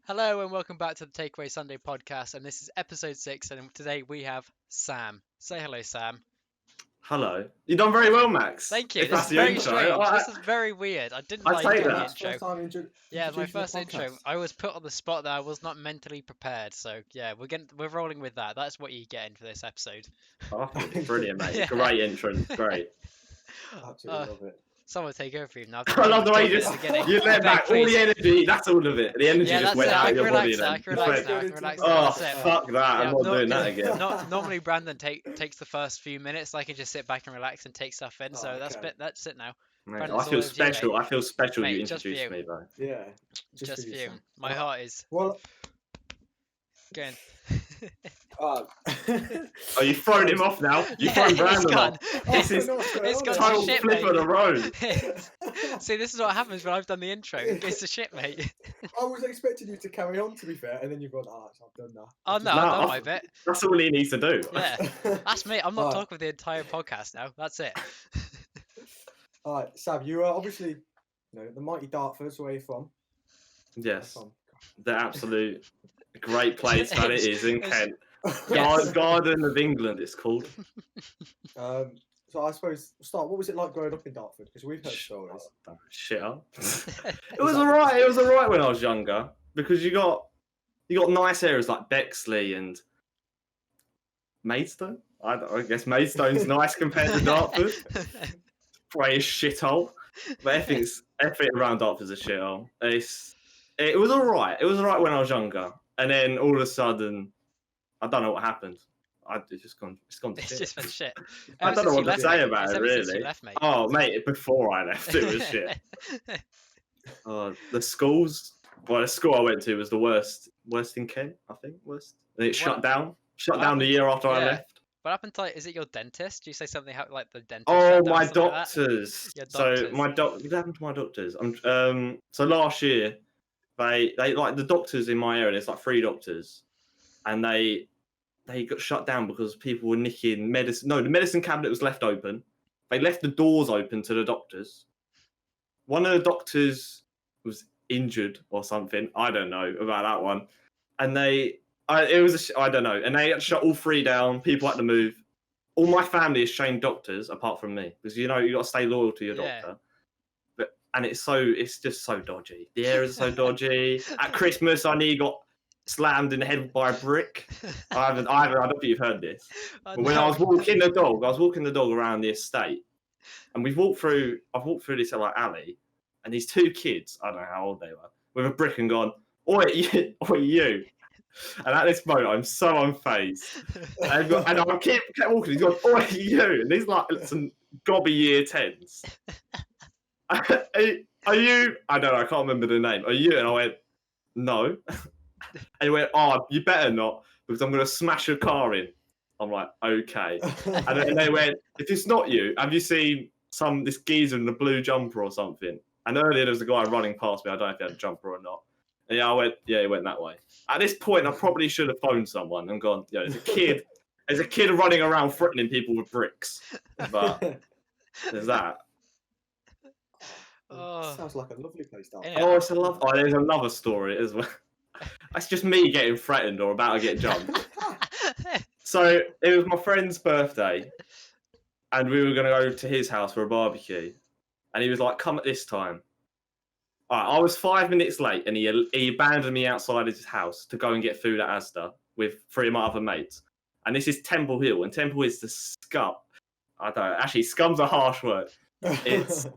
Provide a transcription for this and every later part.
Hello and welcome back to the Takeaway Sunday podcast, and this is episode 6. And today we have Sam. Say hello, Sam. Hello. You've done very well, Max. Thank you. If This that's is the very intro. strange. This is very weird. I didn't like take doing the that. intro. Yeah, my first intro. I was put on the spot that I was not mentally prepared. So yeah, we're rolling with that. That's what you're getting for this episode. Oh, brilliant, mate. Yeah. Great entrance. Great. Absolutely love it. Someone take over for you now. I love the way you let back all the energy. That's all of it. The energy Yeah, just that's went it. out I of can your body. relax now. I can relax now. I can relax now. Oh, That's it. fuck that. Yeah, I'm not doing that again. Normally Brandon takes the first few minutes. I can just sit back and relax and take stuff in. So that's it now. Mate, Brandon's I all feel over you, special. mate. I feel special Mate, you just for introduced you. me, bro. Yeah. Just for you. Sam. My heart is Well, going. uh, Oh, you've thrown him off now. You've thrown it's Brandon gone. off. This is It's gone total to shit, flip mate. of the road. See, this is what happens when I've done the intro. It's a shit, mate. I was expecting you to carry on, to be fair, and then you've gone, I've done that. Oh no, No, I've done I've- my bit. That's all he needs to do. Yeah, that's me. I'm not Alright. talking for the entire podcast now. That's it. All right, Sam, you are obviously, the mighty Dartford's where you're from. Yes. From. The absolute great place that it is in It's- Kent. Yes. Garden of England, it's called. So I suppose, start. What was it like growing up in Dartford? Because we've heard stories. Shit up. It was alright. It was alright when I was younger because you got nice areas like Bexley and Maidstone. I guess Maidstone's nice compared to Dartford. Probably a shithole, but everything around Dartford's a shithole. It was alright. It was alright when I was younger, and then all of a sudden, I don't know what happened. It's just gone. It's gone to It's shit. just been shit. I Ever don't know since what you to left, say mate. about It's it, ever since you really. left, mate. Oh, mate, before I left, it was shit. The schools. Well, the school I went to was the worst in Kent, I think. Worst. And it shut down. Shut down the year after I Yeah. left. What happened to, is it your dentist? Do you say something like the dentist? Oh, shut down or my something like that? doctors. Your So doctors. what happened to my doctors? So last year, they like the doctors in my area. There's like 3 doctors, and they got shut down because people were nicking medicine. No, the medicine cabinet was left open. They left the doors open to the doctors. One of the doctors was injured or something. I don't know about that one. And I don't know. And they had to shut all 3 down. People had to move. All my family is trained doctors, apart from me, because you got to stay loyal to your Yeah. doctor. And it's just so dodgy. The areas are so dodgy. At Christmas, I nearly got slammed in the head by a brick. I don't think you've heard this. Oh, But when no. I was walking the dog around the estate, and I've walked through this like alley, and these 2 kids, I don't know how old they were, with a brick and gone, oi you. And at this moment, I'm so unfazed. And I kept walking, he's gone, oi you. And these like some gobby year 10s. Are you? I don't know, I can't remember the name. Are you? And I went, no. And he went, oh, you better not, because I'm going to smash your car in. I'm like, okay. And then they went, if it's not you, have you seen this geezer in a blue jumper or something? And earlier there was a guy running past me. I don't know if he had a jumper or not. And I went, yeah, he went that way. At this point, I probably should have phoned someone and gone, there's a kid running around threatening people with bricks. But there's that. Oh. Sounds like a lovely place, Dartford. Anyway. There's another story as well. That's just me getting threatened or about to get jumped. So it was my friend's birthday, and we were going to go to his house for a barbecue, and he was like, "Come at this time." All right, I was 5 minutes late, and he abandoned me outside his house to go and get food at Asda with 3 of my other mates. And this is Temple Hill, and Temple is the scum. I don't know. Actually, scum's a harsh word. It's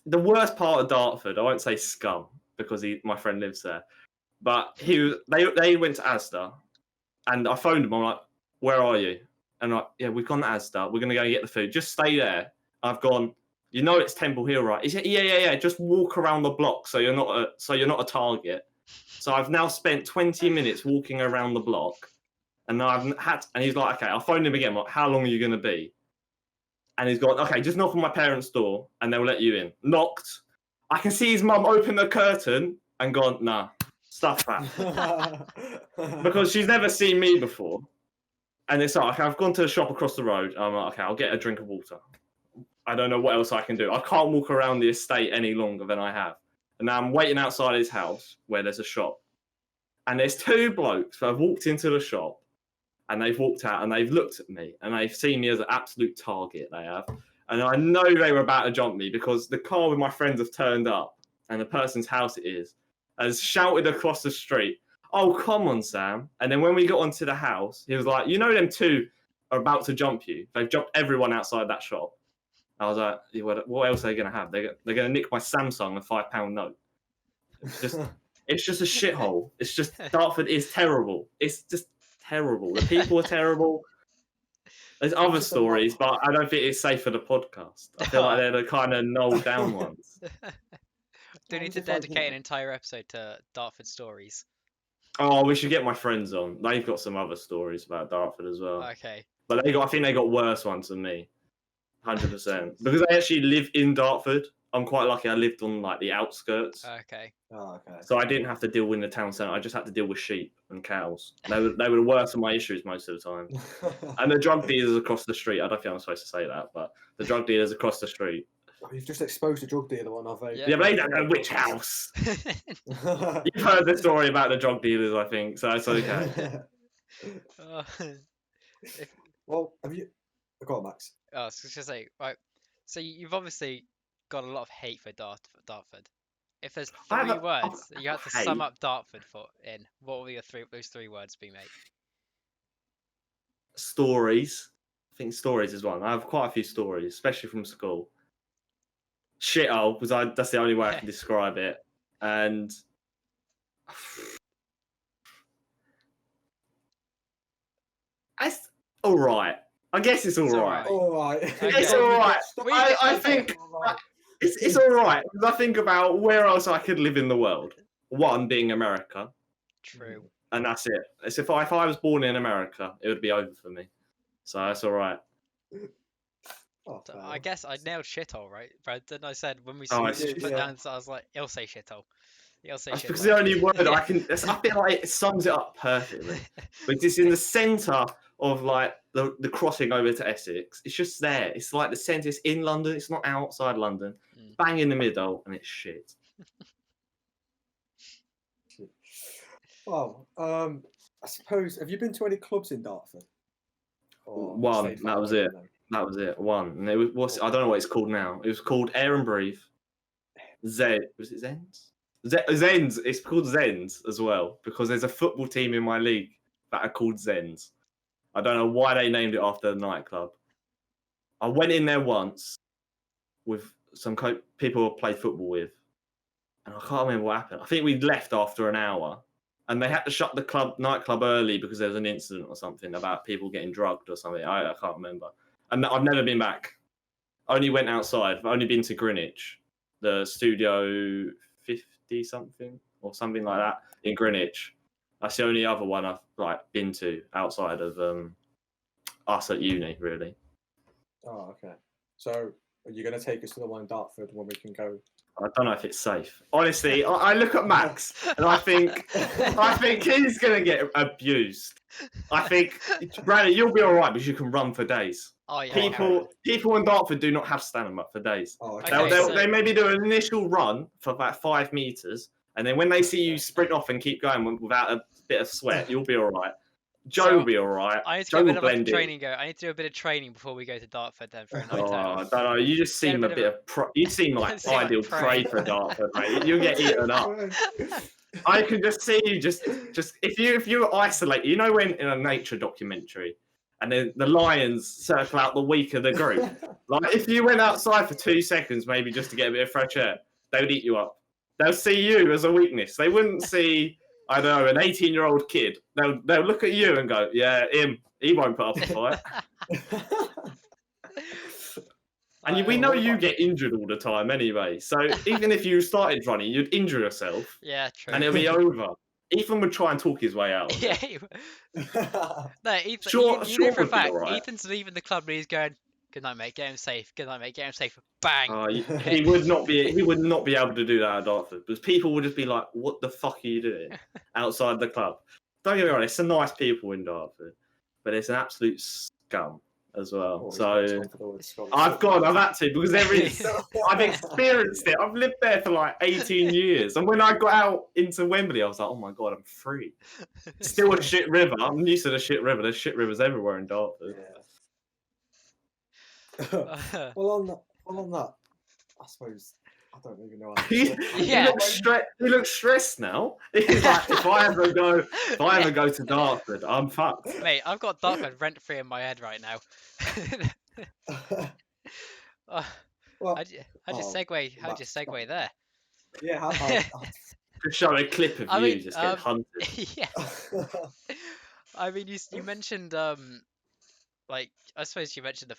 the worst part of Dartford. I won't say scum because my friend lives there, but they went to Asda, and I phoned him. I'm like, "Where are you?" And I'm like, "Yeah, we've gone to Asda. We're gonna go and get the food. Just stay there." I've gone. You know it's Temple Hill, right? He said, "Yeah. Just walk around the block so you're not a target." So I've now spent 20 minutes walking around the block, and and he's like, "Okay, I'll phone him again. I'm like, how long are you gonna be?" And he's gone, "Okay, just knock on my parents' door and they'll let you in." Knocked. I can see his mum open the curtain and gone, "Nah, stuff that." Because she's never seen me before. And it's like, okay, I've gone to the shop across the road. And I'm like, okay, I'll get a drink of water. I don't know what else I can do. I can't walk around the estate any longer than I have. And I'm waiting outside his house where there's a shop. And there's two blokes that have walked into the shop and they've walked out and they've looked at me and they've seen me as an absolute target, they have. And I know they were about to jump me because the car with my friends have turned up and the person's house it is has shouted across the street, "Oh, come on, Sam." And then when we got onto the house, he was like, "You know them two are about to jump you. They've jumped everyone outside that shop." I was like, "Yeah, what else are they going to have? They're going to nick my Samsung, a £5 note." It's just a shithole. It's just, Dartford is terrible. It's just terrible. The people are terrible. There's other stories, but I don't think it's safe for the podcast. I feel like they're the kind of knolled down ones. Do need to dedicate an entire episode to Dartford stories. Oh, we should get my friends on. They've got some other stories about Dartford as well. Okay. But I think they got worse ones than me. 100%. Because I actually live in Dartford. I'm quite lucky I lived on like the outskirts. Okay. Oh, okay. So I didn't have to deal with the town centre. I just had to deal with sheep and cows. They were the worst of my issues most of the time. And the drug dealers across the street. I don't think I'm supposed to say that, but the drug dealers across the street. You've just exposed the drug dealer one, have they? Yeah, but they don't know which house. You've heard the story about the drug dealers, I think, so it's okay. Well, have you... Go on, Max. I was just say, right. So you've obviously got a lot of hate for Dartford. If there's three words that you had to sum up Dartford in, what will those three words be, mate? Stories. I think stories is one. I have quite a few stories, especially from school. Shithole, because that's the only way I can describe it. And it's all right. I guess it's all right. All right. It's all right. I think it's all right. Because I think about where else I could live in the world. One being America. True. And that's it. It's if I was born in America, it would be over for me. So that's all right. Oh, so I guess I nailed shithole, right? But then I said when we put down, so I was like, he'll say shithole. He'll say shithole. Because the only word I can. I feel like it sums it up perfectly. But it's in the centre of like the crossing over to Essex. It's just there. It's like the centre. It's in London. It's not outside London. Bang in the middle, and it's shit. Well, I suppose. Have you been to any clubs in Dartford? One. That was it. That was it. One. And it was. I don't know what it's called now. It was called Air and Breathe. Was it Zens? Zens. It's called Zens as well because there's a football team in my league that are called Zens. I don't know why they named it after the nightclub. I went in there once with some people I played football with, and I can't remember what happened. I think we left after an hour, and they had to shut the nightclub early because there was an incident or something about people getting drugged or something. I can't remember. And I've never been back. I only went outside. I've only been to Greenwich, the Studio 50 something or something like that in Greenwich. That's the only other one I've been to outside of us at uni, really. Oh, okay. So are you going to take us to the one in Dartford when we can go? I don't know if it's safe. Honestly, I look at Max and I think he's going to get abused. I think, Bradley, you'll be all right because you can run for days. Oh, yeah. People in Dartford do not have stamina for days. Oh, okay. They maybe do an initial run for about 5 meters, and then when they see you sprint off and keep going without a bit of sweat, you'll be all right. Joe will be all right. I need to do a bit of training. I need to do a bit of training before we go to Dartford then for a night out. I don't know. You just seem you seem like ideal prey for Dartford, mate. You'll get eaten up. I can just see you just if you isolate, you know, when in a nature documentary and then the lions circle out the weak of the group. Like if you went outside for 2 seconds, maybe just to get a bit of fresh air, they would eat you up. They'll see you as a weakness. They wouldn't see, I don't know, an 18-year-old kid. They'll look at you and go, yeah, he won't put up a fight. And we know you get injured all the time anyway. So even if you started running, you'd injure yourself. Yeah, true. And it'll be over. Ethan would try and talk his way out. Yeah. No, Ethan, you know for a fact, right. Ethan's leaving the club and he's going, good night, mate. Get him safe. Good night, mate. Get him safe. Bang. He would not be able to do that at Dartford because people would just be like, "What the fuck are you doing outside the club?" Don't get me wrong. There's some nice people in Dartford, but it's an absolute scum. as well. Oh, he's So gone for the word Scotland. I've had to, because I've experienced it. I've lived there for like 18 years. And when I got out into Wembley, I was like, oh my God, I'm free. Still a shit river. I'm used to the shit river. There's shit rivers everywhere in Dartford. Yeah. Well, on that, I suppose I don't even know. He looks stressed now. He's like, if I ever go to Dartford, I'm fucked. Mate, I've got Dartford rent free in my head right now. Well, how'd you segue there? Yeah, To show a clip of you just getting hunted. Yeah. I mean, you mentioned like, I suppose you mentioned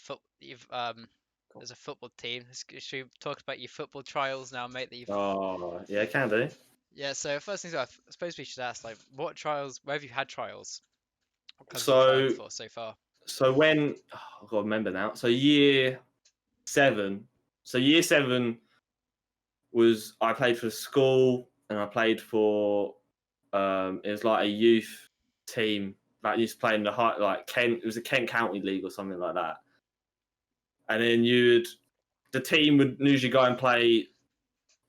there's a football team. Should we talk about your football trials now, mate? Oh, yeah, can do. Yeah. So first things first, I suppose we should ask, like, where have you had trials? What countries So- have you tried for so far? So when I gotta remember now. So year 7. So year 7 was I played for school and I played for it was like a youth team that used to play in the high, like Kent. It was a Kent County League or something like that. And then the team would usually go and play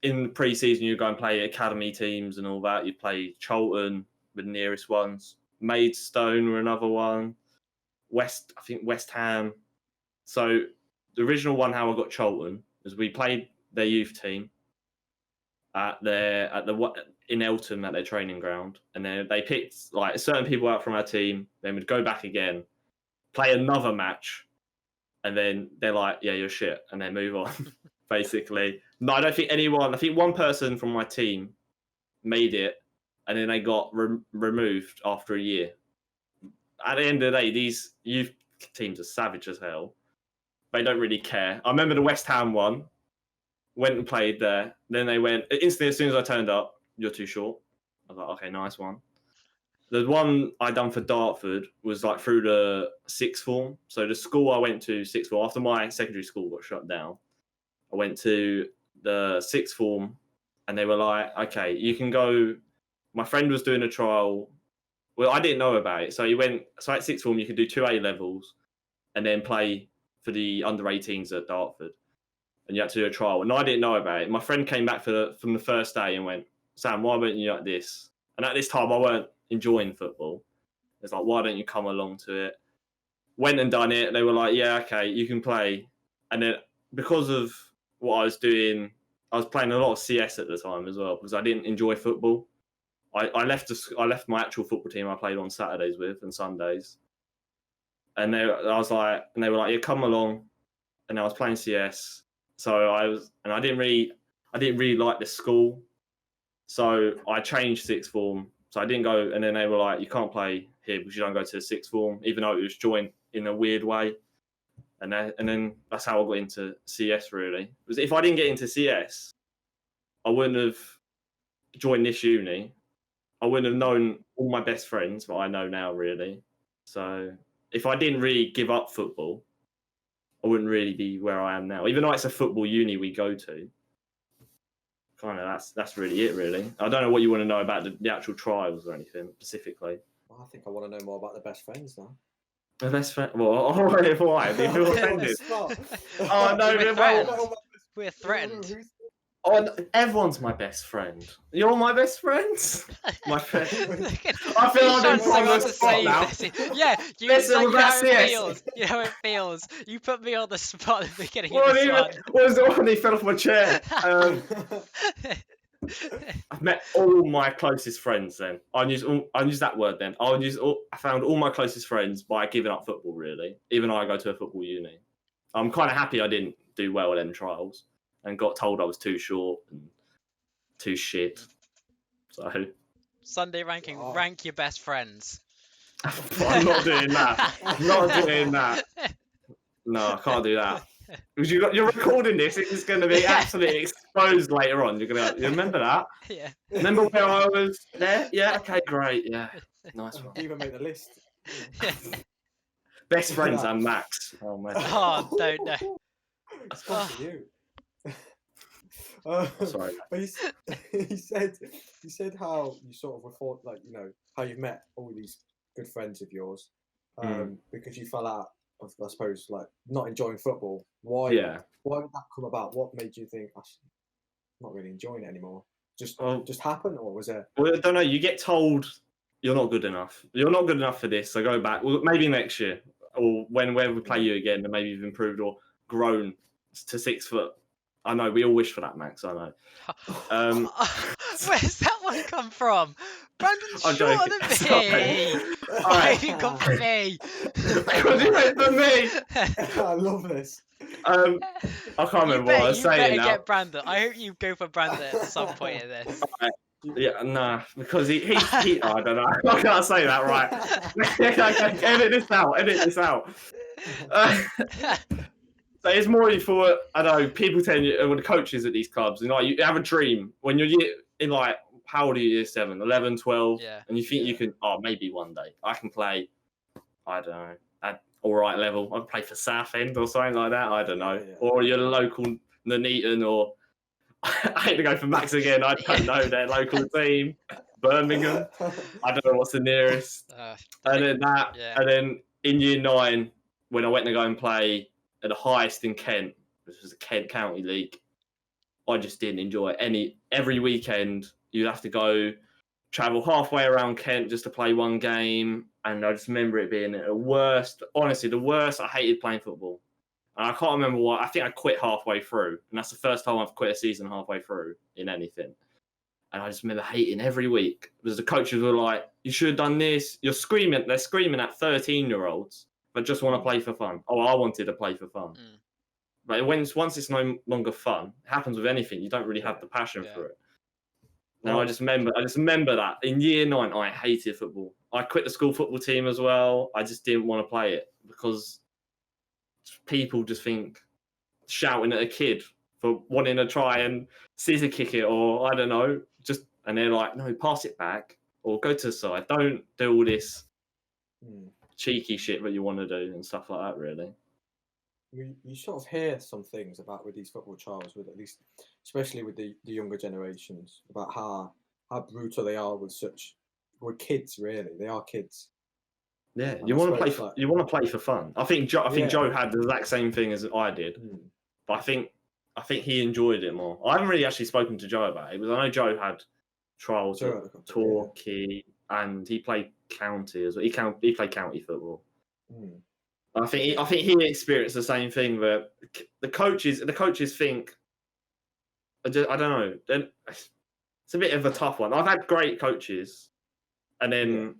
in the pre-season. You'd go and play academy teams and all that. You'd play Cholton, the nearest ones. Maidstone were another one. I think West Ham. So the original one, how I got Cholton, is we played their youth team in Eltham at their training ground, and then they picked like certain people out from our team. Then we'd go back again, play another match, and then they're like, "Yeah, you're shit," and then move on. Basically, no, I don't think anyone. I think one person from my team made it, and then they got removed after a year. At the end of the day, these youth teams are savage as hell. They don't really care. I remember the West Ham one. Went and played there. Then they went instantly as soon as I turned up. You're too short. I was like, okay, nice one. The one I done for Dartford was like through the sixth form. So the school I went to, sixth form, after my secondary school got shut down, I went to the sixth form, and they were like, okay, you can go. My friend was doing a trial. Well, I didn't know about it. So at sixth form, you could do 2 A levels and then play for the under 18s at Dartford. And you had to do a trial. And I didn't know about it. My friend came back from the first day and went, Sam, why weren't you like this? And at this time, I weren't enjoying football. It's like, why don't you come along to it? Went and done it. They were like, yeah, okay, you can play. And then because of what I was doing, I was playing a lot of CS at the time as well, because I didn't enjoy football. I left my actual football team I played on Saturdays with and Sundays. And they were like, yeah, come along. And I was playing CS. So I didn't really like the school. So I changed sixth form. So I didn't go, and then they were like, you can't play here because you don't go to the sixth form, even though it was joint in a weird way. And then that's how I got into CS, really. Because if I didn't get into CS, I wouldn't have joined this uni. I wouldn't have known all my best friends that I know now, really. So if I didn't really give up football, I wouldn't really be where I am now. Even though it's a football uni we go to, kind of that's really it, really. I don't know what you want to know about the actual trials or anything specifically. Well, I think I want to know more about the best friends now. The best friend? Well, why? Do you feel offended? Oh no, We're threatened. Oh, everyone's my best friend. You're my best friends. My friend. I feel like I'm put on the spot now. Yeah, you know how it feels. You know how it feels. You put me on the spot at the beginning of this one. What was the one he fell off my chair? I've met all my closest friends. Then I'll use that word. Then I found all my closest friends by giving up football. Really, even though I go to a football uni, I'm kind of happy I didn't do well at them trials and got told I was too short and too shit. So Sunday ranking, rank your best friends. I'm not doing that. I'm not doing that. No, I can't do that. Because you're recording this, it's going to be absolutely exposed later on. You remember that? Yeah. Remember where I was there? Yeah. Okay. Great. Yeah. Nice one. Even make the list. Best friends and Max. Oh man. Oh, don't know. It's gone for you. Sorry. But he said how you sort of thought, like, you know, how you've met all these good friends of yours because you fell out I suppose, like not enjoying football. Why? Yeah. Why did that come about? What made you think I'm not really enjoying it anymore? Just Well, happen, or was there? well, I don't know. You get told you're not good enough. You're not good enough for this. So go back. Well, maybe next year, or when we play you again, and maybe you've improved or grown to 6 foot. I know we all wish for that, Max. I know. Where's that one come from? Brandon's I'm shorter joking. than Sorry. me. All Why right. have you gone for me? Because you went for me. I love this. I can't remember what I was You saying better now. get Brandon. I hope you go for Brandon at some point in this. Yeah, nah, because he I don't know. I can't say that, right? Edit this out. Edit this out. So it's more for, I don't know, people telling you, when the coaches at these clubs, you have a dream when you're in like, how old are you, year 7, 11, 12, Yeah. and you think you can, maybe one day I can play, I don't know, at all right level. I can play for Southend or something like that. I don't know. Yeah. Or you're local Nuneaton, or I hate to go for Max again. I don't know their local team, Birmingham. I don't know what's the nearest. And then in year 9, when I went to go and play at the highest in Kent, which was the Kent County League, I just didn't enjoy it. Every weekend you'd have to go travel halfway around Kent just to play one game, and I just remember it being the worst. Honestly, the worst. I hated playing football, and I can't remember why. I think I quit halfway through, and that's the first time I've quit a season halfway through in anything. And I just remember hating every week because the coaches were like, "You should have done this." You're screaming. They're screaming at 13-year-olds, but just want to play for fun. Oh, I wanted to play for fun. But once it's no longer fun, it happens with anything. You don't really have the passion for it. Now I just remember that in year 9, I hated football. I quit the school football team as well. I just didn't want to play it because people just think shouting at a kid for wanting to try and scissor kick it, or I don't know, and they're like, no, pass it back or go to the side. Don't do all this cheeky shit that you want to do and stuff like that, really. You sort of hear some things about with these football trials, with at least, especially with the younger generations, about how brutal they are with kids. Really, they are kids. Yeah, And you want to play for fun. I think Joe had the exact same thing as I did, but I think he enjoyed it more. I haven't really actually spoken to Joe about it, because I know Joe had trials at Torquay, and he played county as well. He played county football. I think he experienced the same thing, that the coaches think, I don't know, it's a bit of a tough one. I've had great coaches, and then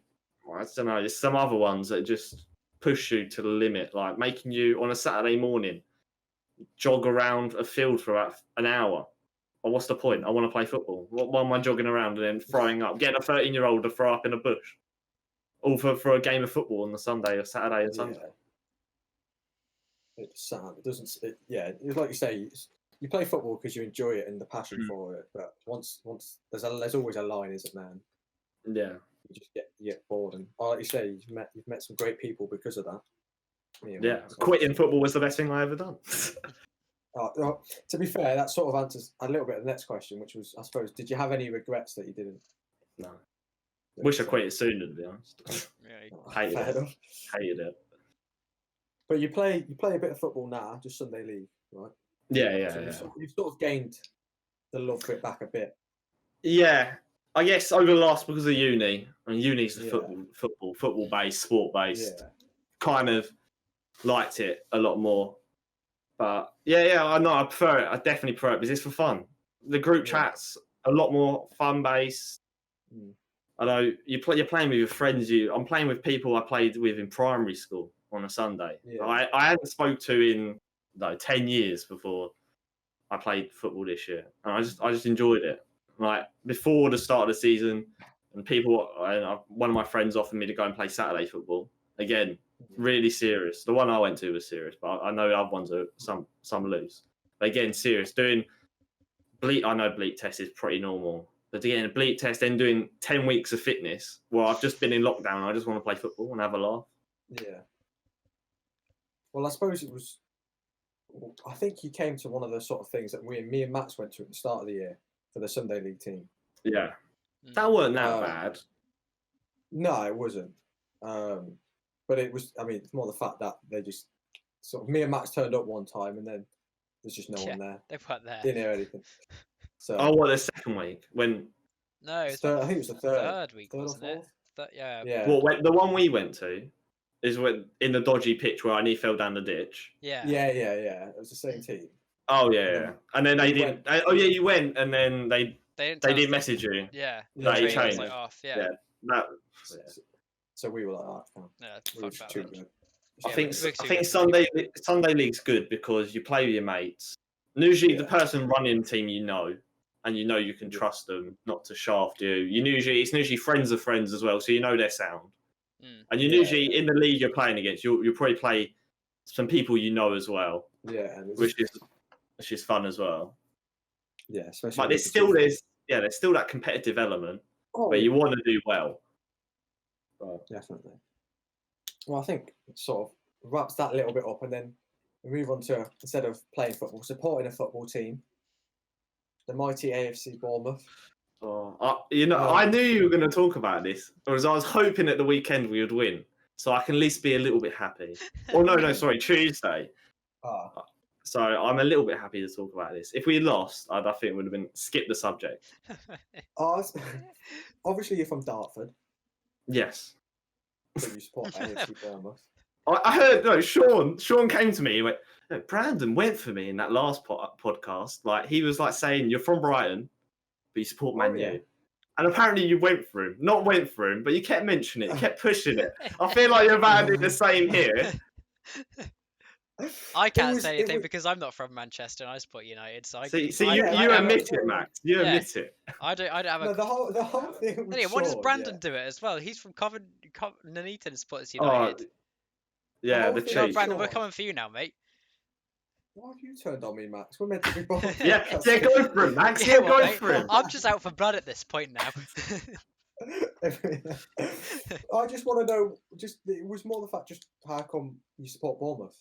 I don't know, there's some other ones that just push you to the limit, like making you on a Saturday morning jog around a field for about an hour. Well, what's the point? I want to play football. Why am I jogging around and then throwing up, getting a 13-year-old to throw up in a bush, all for a game of football on the Sunday or Saturday and Sunday? It's sad. It doesn't. It's like you say. You play football because you enjoy it and the passion for it. But once there's always a line, isn't there? Yeah. You just get bored, and like you say, you've met some great people because of that. Quitting football was the best thing I ever done. To be fair, that sort of answers a little bit of the next question, which was, I suppose, did you have any regrets that you didn't? No. Wish I quit it sooner, to be honest. Hated it. But you play a bit of football now, just Sunday league, right? Yeah. You've sort of gained the love for it back a bit. Yeah, I guess over the last, because of uni. I mean, uni's football based, sport based. Yeah. Kind of liked it a lot more. But I know I prefer it. I definitely prefer it because it's for fun. The group chats a lot more fun based. I know you're playing with your friends. I'm playing with people I played with in primary school on a Sunday. Yeah. I hadn't spoke to in 10 years before I played football this year, and I just enjoyed it. Like before the start of the season, and one of my friends offered me to go and play Saturday football again. Really serious. The one I went to was serious, but I know the other ones are some loose. But again, serious. Doing bleep. I know bleep test is pretty normal, but again, a bleep test, then doing 10 weeks of fitness. Well, I've just been in lockdown. I just want to play football and have a laugh. Yeah. Well, I suppose it was. I think you came to one of the sort of things that me and Max went to at the start of the year for the Sunday League team. Yeah, that weren't that bad. No, it wasn't. But it was, I mean, it's more the fact that they just sort of, me and Max turned up one time and then there's just no one there. They weren't there. Didn't hear anything. So Oh, what, the second week? When? No, it was third, like I think it was the third week, or wasn't it? fourth? Yeah. Yeah. Well, the one we went to is when in the dodgy pitch where I nearly fell down the ditch. Yeah. Yeah. It was the same team. Oh yeah. And then they we didn't. went- Oh yeah, you went, and then they They did message you. Yeah. Yeah, The he train was changed. like off. Yeah. Yeah. That. So we were like, oh, no, Yeah. we Fuck were just that. too then. good. I Yeah, think we're too I good think for Sunday League's good because you play with your mates. And usually the Yeah. person running the team and you can trust them not to shaft you. It's usually friends of friends as well, so you know their sound. And you usually in the league you're playing against, you'll probably play some people you know as well. Yeah, and which is fun as well. Yeah, especially. But there's still that competitive element where you want to do well. Definitely. Well, I think it sort of wraps that little bit up, and then we move on to, instead of playing football, supporting a football team, the mighty AFC Bournemouth. I knew you were going to talk about this, because I was hoping at the weekend we would win, so I can at least be a little bit happy. Or no, sorry, Tuesday. So I'm a little bit happy to talk about this. If we lost, I think it would have been skip the subject. Obviously, you're from Dartford. Yes. So you support AFC Bournemouth. I heard, Sean came to me and went, no, Brandon went for me in that last podcast. Like, he was like saying, you're from Brighton, but you support Man U. Yeah. And apparently you went for him. Not went for him, but you kept mentioning it, you kept pushing it. I feel like you're about to do the same here. I can't say anything because I'm not from Manchester and I support United. So you admit it, Max. You admit it. I don't have a. No, the whole thing. Anyway, why does Brandon do it as well? He's from Nuneaton and supports United. Yeah, the Chiefs. Chiefs. Brandon, we're coming for you now, mate. Why have you turned on me, Max? We're meant to be both. yeah, go for it, Max. Yeah, go for it. I'm just out for blood at this point now. I just want to know. It was more the fact. Just how come you support Bournemouth?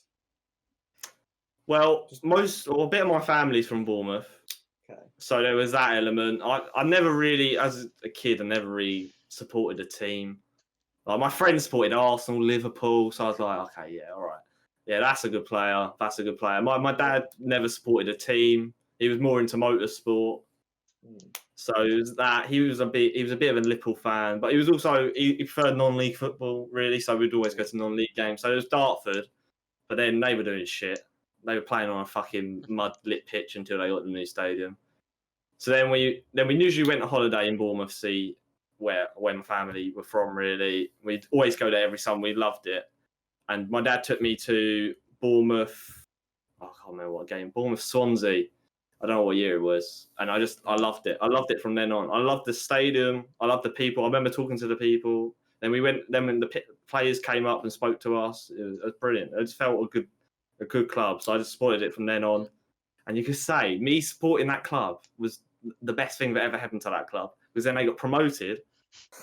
Well, a bit of my family's from Bournemouth. Okay. So there was that element. I never really, as a kid, I never really supported a team. Like, my friends supported Arsenal, Liverpool, so I was like, okay, yeah, all right. Yeah, that's a good player. My dad never supported a team. He was more into motorsport. So it was that. He was a bit of a Liverpool fan, but he was also, he preferred non-league football, really, so we'd always go to non-league games. So it was Dartford, but then they were doing shit. They were playing on a fucking mud-lit pitch until they got the new stadium. So then we usually went on holiday in Bournemouth to see where my family were from, really. We'd always go there every summer. We loved it. And my dad took me to Bournemouth. I can't remember what game. Bournemouth Swansea. I don't know what year it was. And I loved it. I loved it from then on. I loved the stadium. I loved the people. I remember talking to the people. Then when the players came up and spoke to us, it was brilliant. I just felt a good club. So I just supported it from then on. And you could say me supporting that club was the best thing that ever happened to that club, because then they got promoted,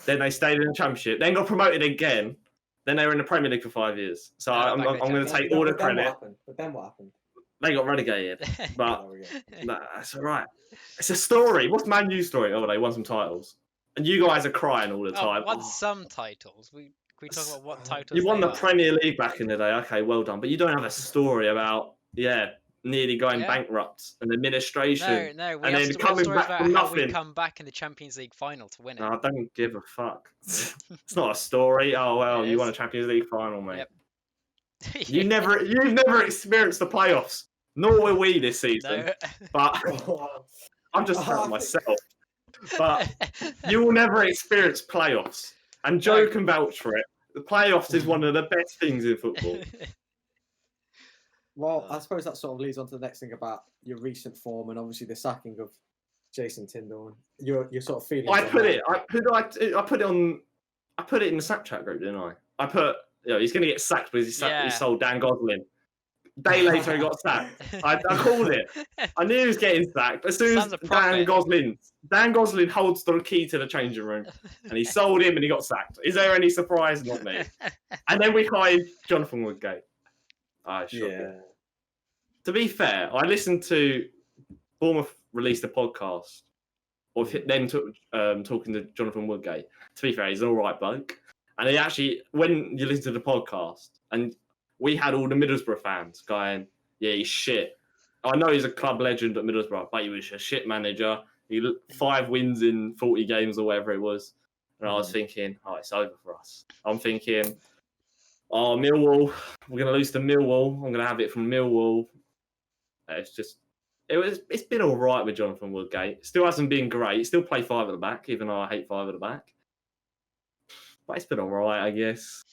then they stayed in the Championship, then got promoted again, then they were in the Premier League for 5 years. So I'm going to take all the credit. But then what happened? They got relegated, but that's all right. It's a story. What's Man U's story? Oh, they won some titles, and you guys are crying all the time. Won some titles. Can we talk about what titles? You won the Premier League back in the day. Okay, well done. But you don't have a story about nearly going bankrupt and administration. No. And then coming back from nothing. We come back in the Champions League final to win it. No, I don't give a fuck. It's not a story. Oh well, you won a Champions League final, mate. Yep. You've never experienced the playoffs, nor will we this season. No. But I'm just proud of myself. But you will never experience playoffs, and Joe can vouch for it. The playoffs is one of the best things in football. Well, I suppose that sort of leads on to the next thing about your recent form and obviously the sacking of Jason Tindall. Your sort of feelings. I put it in the Snapchat group, didn't I? I put, he's going to get sacked because he sold Dan Gosling. Day later, he got sacked. I called it. I knew he was getting sacked. As soon as Dan Gosling holds the key to the changing room, and he sold him and he got sacked. Is there any surprise? Not me. And then we hired Jonathan Woodgate. To be fair, I listened to Bournemouth released a podcast of them talking to Jonathan Woodgate. To be fair, he's an all right bloke, And he actually, when you listen to the podcast, and we had all the Middlesbrough fans going, yeah, he's shit. I know he's a club legend at Middlesbrough, but he was a shit manager. He 5 wins in 40 games or whatever it was. And I was thinking, oh, it's over for us. I'm thinking, oh, Millwall, we're going to lose to Millwall. I'm going to have it from Millwall. It's been all right with Jonathan Woodgate. Still hasn't been great. Still play 5 at the back, even though I hate 5 at the back. But it's been all right, I guess.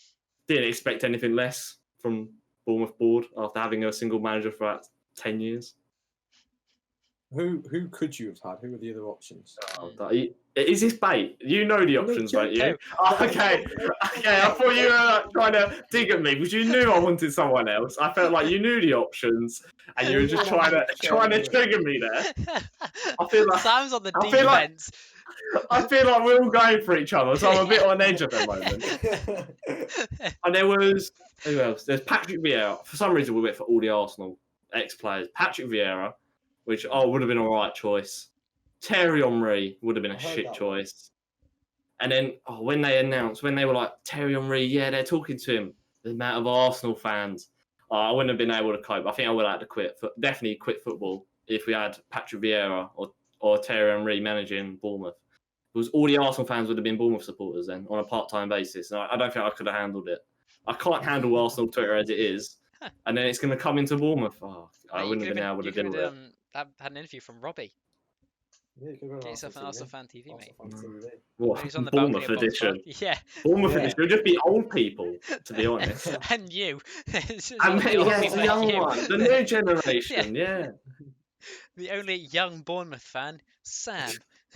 Didn't expect anything less from Bournemouth board after having a single manager for about 10 years. Who could you have had? Who were the other options? Is this bait? You know the options, don't you? Okay. I thought you were trying to dig at me because you knew I wanted someone else. I felt like you knew the options and you were just trying to trigger me there. I feel like Sam's on the defense. I feel like we're all going for each other, so I'm a bit on edge at the moment. And there was who else? There's Patrick Vieira. For some reason, we went for all the Arsenal ex-players. Patrick Vieira, which would have been all right choice. Thierry Henry would have been a shit choice. And then when they were like Thierry Henry, yeah, they're talking to him. The amount of Arsenal fans, I wouldn't have been able to cope. I think I would have had to definitely quit football if we had Patrick Vieira or Thierry Henry managing Bournemouth. Because all the Arsenal fans would have been Bournemouth supporters then on a part-time basis. And I don't think I could have handled it. I can't handle Arsenal Twitter as it is. And then it's going to come into Bournemouth. I wouldn't have been able to deal with it. Had an interview from Robbie. Yeah, Get yourself an Arsenal fan TV, mate. What? He's on the Bournemouth balcony edition. Yeah. Bournemouth edition. It would just be old people, to be honest. And you. And the young one. The new generation, yeah. The only young Bournemouth fan, Sam.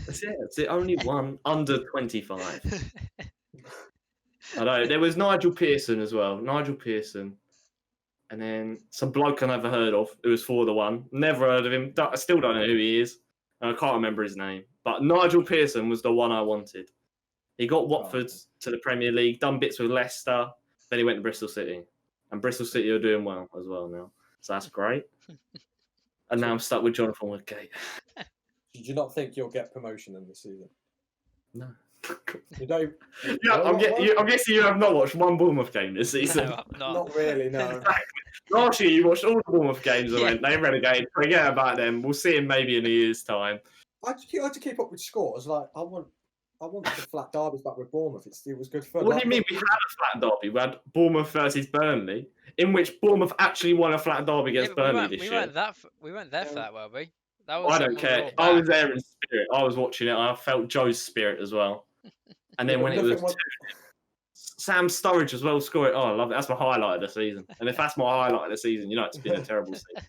That's it. It's the only one under 25. I know. There was Nigel Pearson as well. Nigel Pearson. And then some bloke I never heard of who was for the one. Never heard of him. I still don't know who he is. I can't remember his name. But Nigel Pearson was the one I wanted. He got Watford to the Premier League, done bits with Leicester. Then he went to Bristol City. And Bristol City are doing well as well now. So that's great. And now I'm stuck with Jonathan Woodgate. Did you not think you'll get promotion in this season? No. You don't. Yeah, I'm guessing you have not watched one Bournemouth game this season. No, not really, no. Exactly. Last year you watched all the Bournemouth games and went, they relegated. Forget about them. We'll see him maybe in a year's time. I had to keep up with scores. Like I want the flat derbies back with Bournemouth. It was good fun. What do you mean we had a flat derby? We had Bournemouth versus Burnley, in which Bournemouth actually won a flat derby against Burnley this year. We weren't there for that, were we? I don't care. I was there in spirit. I was watching it. I felt Joe's spirit as well. And then when it was Sam Sturridge as well scoring. Oh, I love it. That's my highlight of the season. And if that's my highlight of the season, you know it's been a terrible season.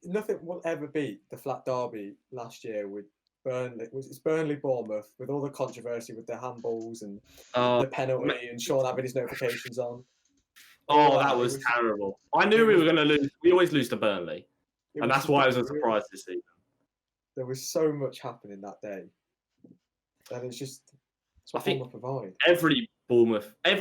Nothing will ever beat the flat derby last year with Burnley. It's Burnley Bournemouth with all the controversy with the handballs and the penalty and Sean having his notifications on. Oh, that was terrible. I knew we were going to lose. We always lose to Burnley. And that's why it was a surprise this season. There was so much happening that day. And it's what Bournemouth provide. Every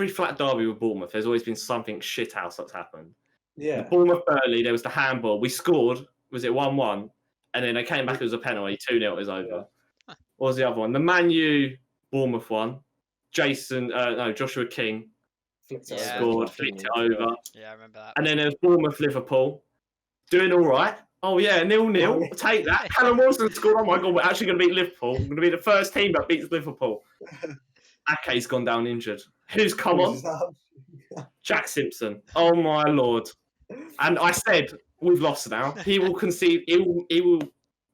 flat derby with Bournemouth, there's always been something shithouse that's happened. Yeah. Bournemouth Burnley, there was the handball. We scored. Was it 1-1? And then they came back. It was a penalty. 2-0. It was over. Yeah. What was the other one? The Man U Bournemouth one. Joshua King scored, flicked it over. Yeah, I remember that. And then there was Bournemouth Liverpool. Doing all right. Oh, yeah, 0-0. Take that. Callum Wilson scored. Oh, my God, we're actually going to beat Liverpool. We're going to be the first team that beats Liverpool. Ake's gone down injured. Who's come on? Jack Simpson. Oh, my Lord. And I said, we've lost now. He will concede. He will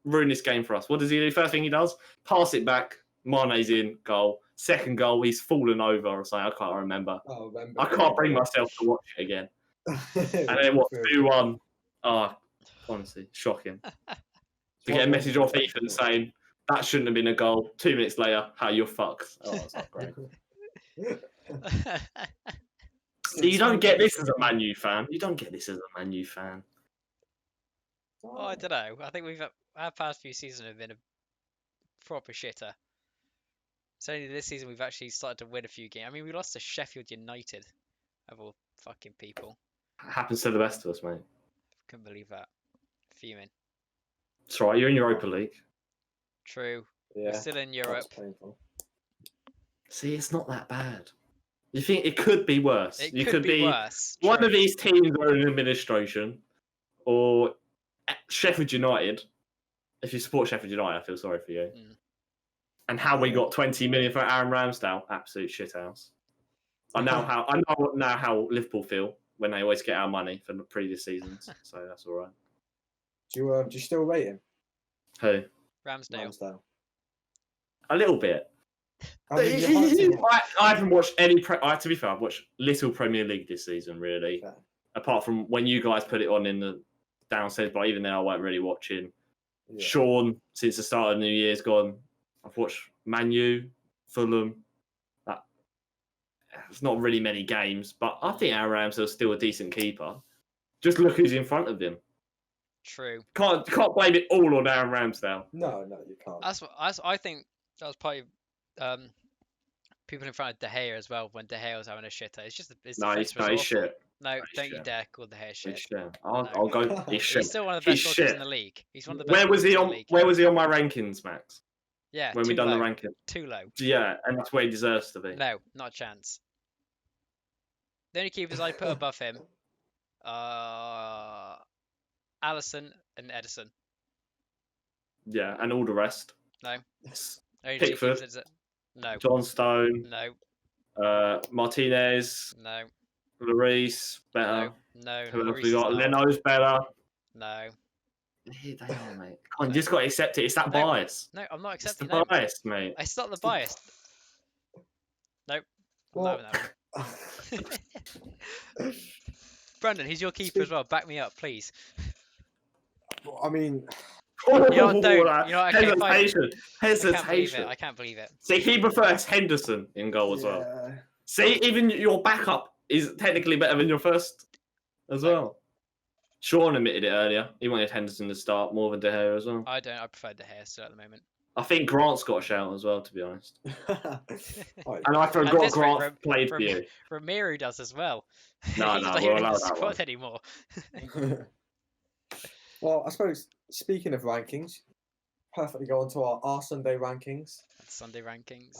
ruin this game for us. What does he do? First thing he does, pass it back. Mane's in, goal. Second goal, he's fallen over or something. I can't remember. I can't bring myself to watch it again. And then 2-1. Oh, honestly, shocking. To get a message off Ethan saying, that shouldn't have been a goal. 2 minutes later, you're fucked. Oh, that's not great. You don't get this as a Man U fan. Oh, I don't know. I think our past few seasons have been a proper shitter. It's only this season we've actually started to win a few games. I mean, we lost to Sheffield United, of all fucking people. Happens to the best of us, mate. Couldn't believe that. Fuming. That's right. You're in Europa League. True. Yeah, we're still in Europe. See, it's not that bad. You think it could be worse? It you could be worse. One True. of these teams are in administration, or Sheffield United. If you support Sheffield United, I feel sorry for you. Mm. And how we got 20 million for Aaron Ramsdale, absolute shithouse. I know how Liverpool feel when they always get our money from the previous seasons, so that's all right. Do you still rate him? Who? Ramsdale. A little bit. I mean, you had to- I haven't watched any. To be fair, I've watched little Premier League this season, really. Okay. Apart from when you guys put it on in the downstairs, but even then, I weren't really watching. Yeah. Sean, since the start of the New Year's gone, I've watched Man U, Fulham. It's not really many games, but I think Aaron Ramsdale's still a decent keeper. Just look who's in front of him. True. Can't blame it all on Aaron Ramsdale. No, you can't. I think that was probably people in front of De Gea as well when De Gea was having a shitter. It's just his defense was awful. Shit. No, He's don't you shit. dare call De Gea shit. He's shit. I'll go. He's shit. He's still one of the best He's goalkeepers shit. in the league. He's one of the best. Where was he goalkeepers in on? the league. Where was he on my rankings, Max? Yeah, When we too done low. the ranking. Too low. Yeah, and that's where he deserves to be. No, not a chance. The only keepers I put above him are Alisson and Edison. Yeah, and all the rest. No. Yes. Only two Pickford. keepers that- No, John Stone, no, Martinez, no, Lloris, better. no. Who else Lloris we is got? not. Leno's better. No, Here they are, mate. Come on, you just got to accept it. It's that No, bias. no, I'm not It's accepting the them. bias, mate. It's not the bias. Nope. I'm not having that one. Brandon, he's your keeper as well. Back me up, please. I mean, You know what, don't. You know what, okay, fine. Hesitation. I can't believe Hesitation. it. I can't believe it. See, he prefers Henderson in goal as well. yeah. See, even your backup is technically better than your first as well. Sean admitted it earlier. He wanted Henderson to start more than De Gea as well. I don't. I prefer De Gea still at the moment. I think Grant's got a shout as well, to be honest. Right. And I At forgot this rate, Grant played for you. Ramiro does as well. No, He's no, not we'll even in allow the that squad one. anymore. Well, I suppose speaking of rankings, perfectly go on to our Sunday rankings. Sunday rankings.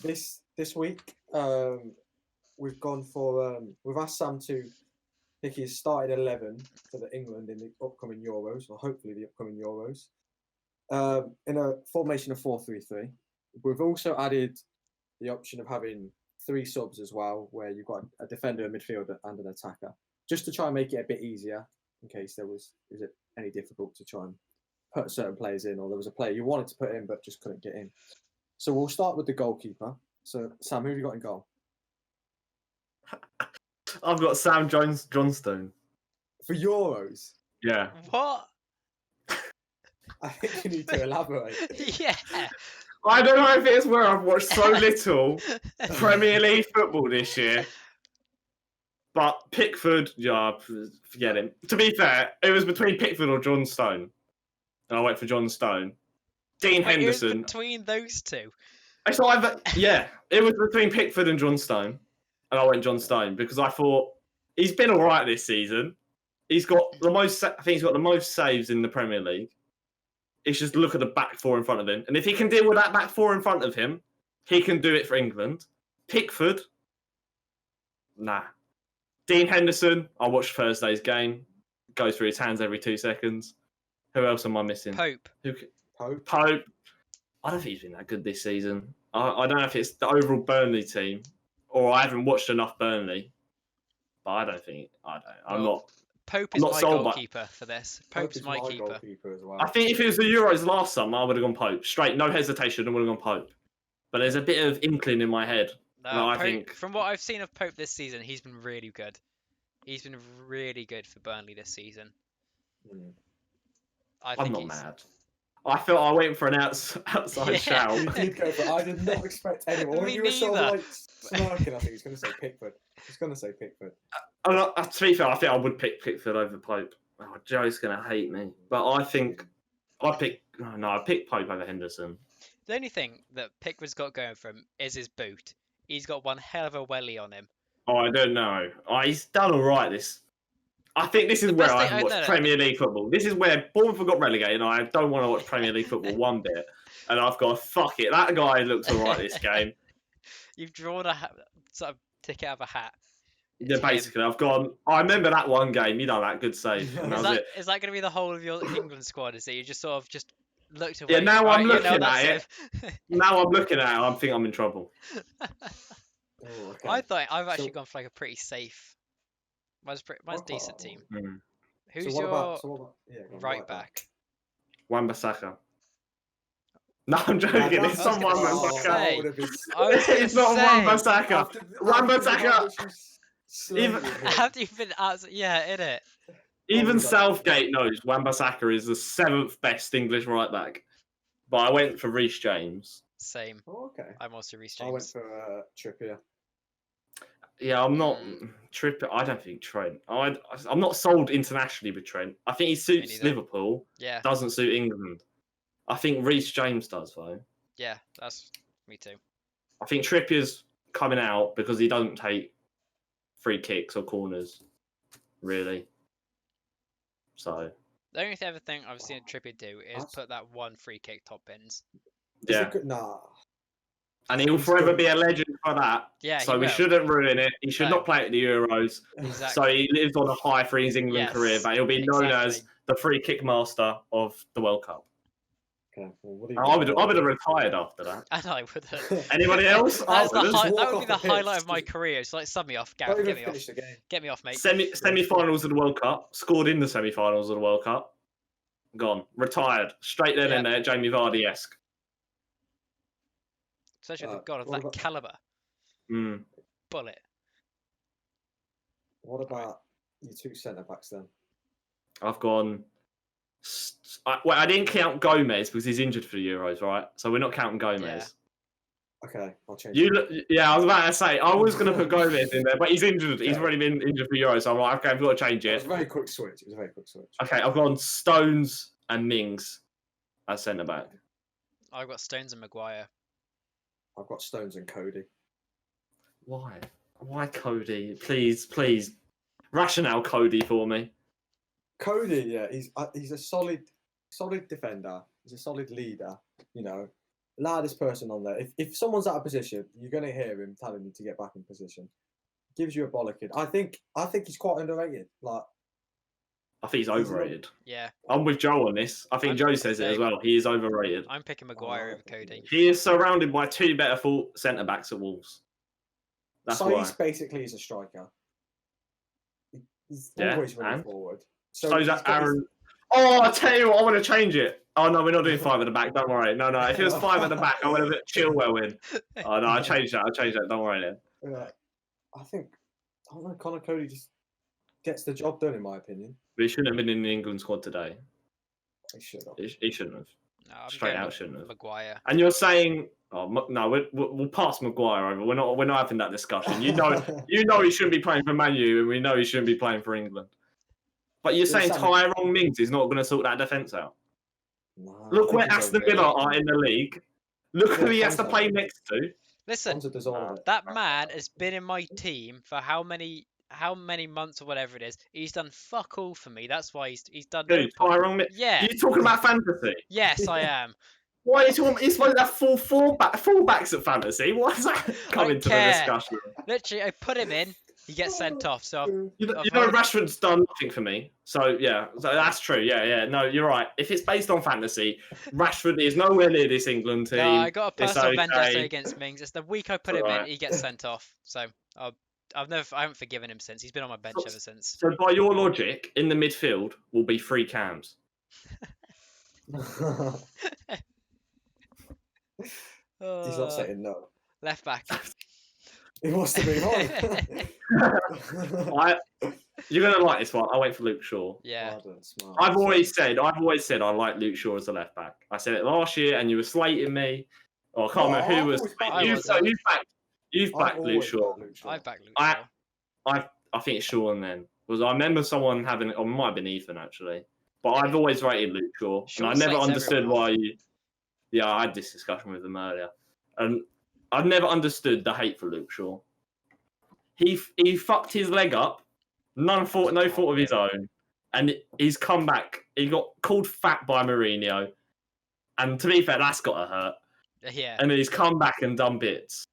This week, we've gone for we've asked Sam to pick his starting 11 for the England in the upcoming Euros, or hopefully the upcoming Euros, in a formation of 4-3-3. We've also added the option of having 3 subs as well, where you've got a defender, a midfielder, and an attacker, just to try and make it a bit easier in case there was any difficult to try and put certain players in, or there was a player you wanted to put in but just couldn't get in. So we'll start with the goalkeeper. So Sam, who have you got in goal? I've got Sam Johnstone. For Euros? Yeah. What? I think you need to elaborate. Yeah. I don't know if it's where I've watched so little Premier League football this year. But Pickford, yeah, forget him. To be fair, it was between Pickford or John Stone. And I went for John Stone. Dean Wait, it was Henderson. between those two. It's either, yeah, it was between Pickford and John Stone. And I went John Stone because I thought he's been all right this season. He's got the most, I think he's got the most saves in the Premier League. It's just look at the back four in front of him. And if he can deal with that back four in front of him, he can do it for England. Pickford, nah. Dean Henderson, I watched Thursday's game. Goes through his hands every 2 seconds. Who else am I missing? Pope. Pope. I don't think he's been that good this season. I don't know if it's the overall Burnley team or I haven't watched enough Burnley. But I don't think. I'm not. Pope is not my sold by- goalkeeper for this. Pope's my keeper. goalkeeper as well. I think if it was the Euros last summer, I would have gone Pope. Straight, no hesitation, I would have gone Pope. But there's a bit of inkling in my head. No, I Pope, think- from what I've seen of Pope this season, he's been really good. He's been really good for Burnley this season. I'm not mad. I felt I went for an outside Yeah. shout. You did go for, I did not expect anyone. When Me you were sort of neither. like smirking, I think he's going to say Pickford. He's going to say Pickford. To be fair, I think I would pick Pickford over Pope. Oh, Joe's going to hate me. But I think I pick Pope over Henderson. The only thing that Pickford's got going for him is his boot. He's got one hell of a welly on him. Oh, I don't know. He's done all right this. I think this is The where best I thing- haven't watched no. Premier League football. This is where Bournemouth got relegated and I don't want to watch Premier League football one bit. And I've got, fuck it, that guy looks all right this game. You've drawn a sort of ticket out of a hat. Yeah, It's him. basically, I've gone. I remember that one game. You done that good save, and that Is was that it. is that going to be the whole of your England squad? Is it you just sort of just looked away? Yeah, now right, I'm you know, looking that's at it. him. Now I'm looking at it. I think I'm in trouble. Oh, okay. I thought I've actually So- gone for like a pretty safe. Mine's decent team. Mm. Who's what your about, so what about, yeah, go on, right back? Wan-Bissaka. No, I'm Yeah, joking. that- It's I was not gonna Wan-Bissaka. say. that would've been I was gonna It's not say. Wan-Bissaka. After the Wan-Bissaka. way that you slayed Even- him. After you've been yeah, in it. Even was that? Southgate knows Wan-Bissaka is the 7th best English right back. But I went for Reece James. Same. Oh, okay. I'm also Reece I went James. for Trippier. Yeah, I'm not Trippier. I don't think Trent. I'm not sold internationally with Trent. I think he suits neither. Liverpool. Yeah, Doesn't suit England. I think Reece James does though. yeah, that's me too. I think Trippier's coming out because he doesn't take free kicks or corners, really. So The only other thing I've seen Trippier do is That's- put that one free kick top bins. Is yeah, it good? Nah. and he'll He's forever good. be a legend for that. Yeah, So he we will. shouldn't ruin it. He should No. not play at the Euros. Exactly. So he lives on a high for his England Yes, career, but he'll be known as exactly. the free kick master of the World Cup. Okay, well, what do you I would have retired after that. And I would have. Anybody else? That I would've. Just walk would be off the the pitch. highlight of my career. It's like, sub me off, Don't Gareth. even Get me off. finish the game. Get me off, mate. Semi-finals of the World Cup. Scored in the semi-finals of the World Cup. Gone. Retired. Straight then Yeah. and there. Jamie Vardy-esque. Especially with a god of what that about- caliber. Mm. Bullet. What about your two centre backs then? I've gone. I didn't count Gomez because he's injured for the Euros, right? So we're not counting Gomez. Okay, I'll change. You it. look, yeah, I was about to say I was going to put Gomez in there, but he's injured. He's Yeah. already been injured for Euros, so I'm like, okay, I've got to change It was it. a very quick switch. It was a very quick switch. Okay, I've gone Stones and Mings as centre back. I've got Stones and Maguire. I've got Stones and Cody. Why? Why Cody? Please, rationale Cody for me. Cody, yeah, he's a solid defender. He's a solid leader. You know, loudest person on there. If someone's out of position, you're gonna hear him telling you to get back in position. Gives you a bollocking. I think he's quite underrated. Like, I think he's overrated. Yeah, I'm with Joe on this. I think I'm Joe the says it as same. well. He is overrated. I'm picking Maguire Oh, over Cody. He is surrounded by two better full centre backs at Wolves. That's so why. he's basically is a striker. He's Yeah, always running and? forward. So he's that got his- Aaron. Oh, I tell you what, I want to change it. Oh no, we're not doing 5 at the back. Don't worry. No. If it was 5 at the back, I would have put Chilwell in. Oh no, I changed that. Don't worry then. Yeah, I don't know. Connor Cody just gets the job done, in my opinion. But he shouldn't have been in the England squad today. He should have. He shouldn't have. No, I'm Straight going out shouldn't have. Maguire. And you're saying, oh no, we'll pass Maguire over. We're not having that discussion. You know he shouldn't be playing for Man U, and we know he shouldn't be playing for England. But you're saying Sam- Tyrone Mings is not going to sort that defence out. Nah, Look I where think he's Aston overrated. Villa are in the league. Look who Yeah, he has to Konsa. play next to. Listen, Konsa does all of it. that man has been in my team for how many months or whatever it is. He's done fuck all for me. That's why he's done. Who? Tyrone Mings. Yeah. Are you talking about fantasy? Yes, I am. Why are you talking? He's supposed to have full backs at fantasy. Why does that come into the care. discussion? Literally, I put him in. He gets sent off. So You know, I've you know already- Rashford's done nothing for me. So yeah, so that's true. Yeah. No, you're right. If it's based on fantasy, Rashford is nowhere near this England team. no, I got a It's personal vendetta okay. against Mings. It's the week I put him in, Alright. he gets sent off. So I haven't forgiven him since. He's been on my bench So- ever since. So by your logic, in the midfield will be 3 cams. He's Uh, not saying no. left back. He wants to move on. You're gonna like this one. I went for Luke Shaw. Yeah. Pardon, smart. I've always said I like Luke Shaw as a left back. I said it last year, and you were slating me. Oh, I can't No, remember who I've was. always backed I You've, wasn't. you've I've backed Luke always Shaw. backed Luke Shaw. I've backed Luke I- Shaw. I think it's Shaw and then because I remember someone having, or it might have been Ethan actually, but I've always rated Luke Shaw, Shaw and I never slates understood everyone why you. Yeah, I had this discussion with him earlier, and I've never understood the hate for Luke Shaw. He fucked his leg up, no fault of his own, and he's come back. He got called fat by Mourinho, and to be fair, that's got to hurt. Yeah. And then he's come back and done bits.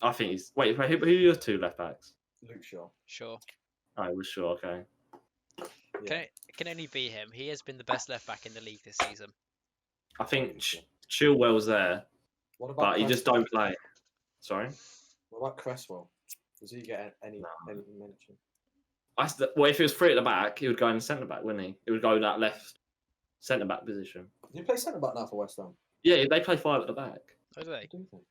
I think he's. Wait, who are your two left backs? Luke Shaw. Sure. I was sure. Okay. Yeah. Can only be him. He has been the best left back in the league this season. I think Chilwell's there, What about but he just don't play. Sorry. What about Cresswell? Does he get any mention? Well, if he was free at the back, he would go in centre back, wouldn't he? He would go in that left centre back position. Do you play centre back now for West Ham? Yeah, they play 5 at the back. Oh, do they? Do you think?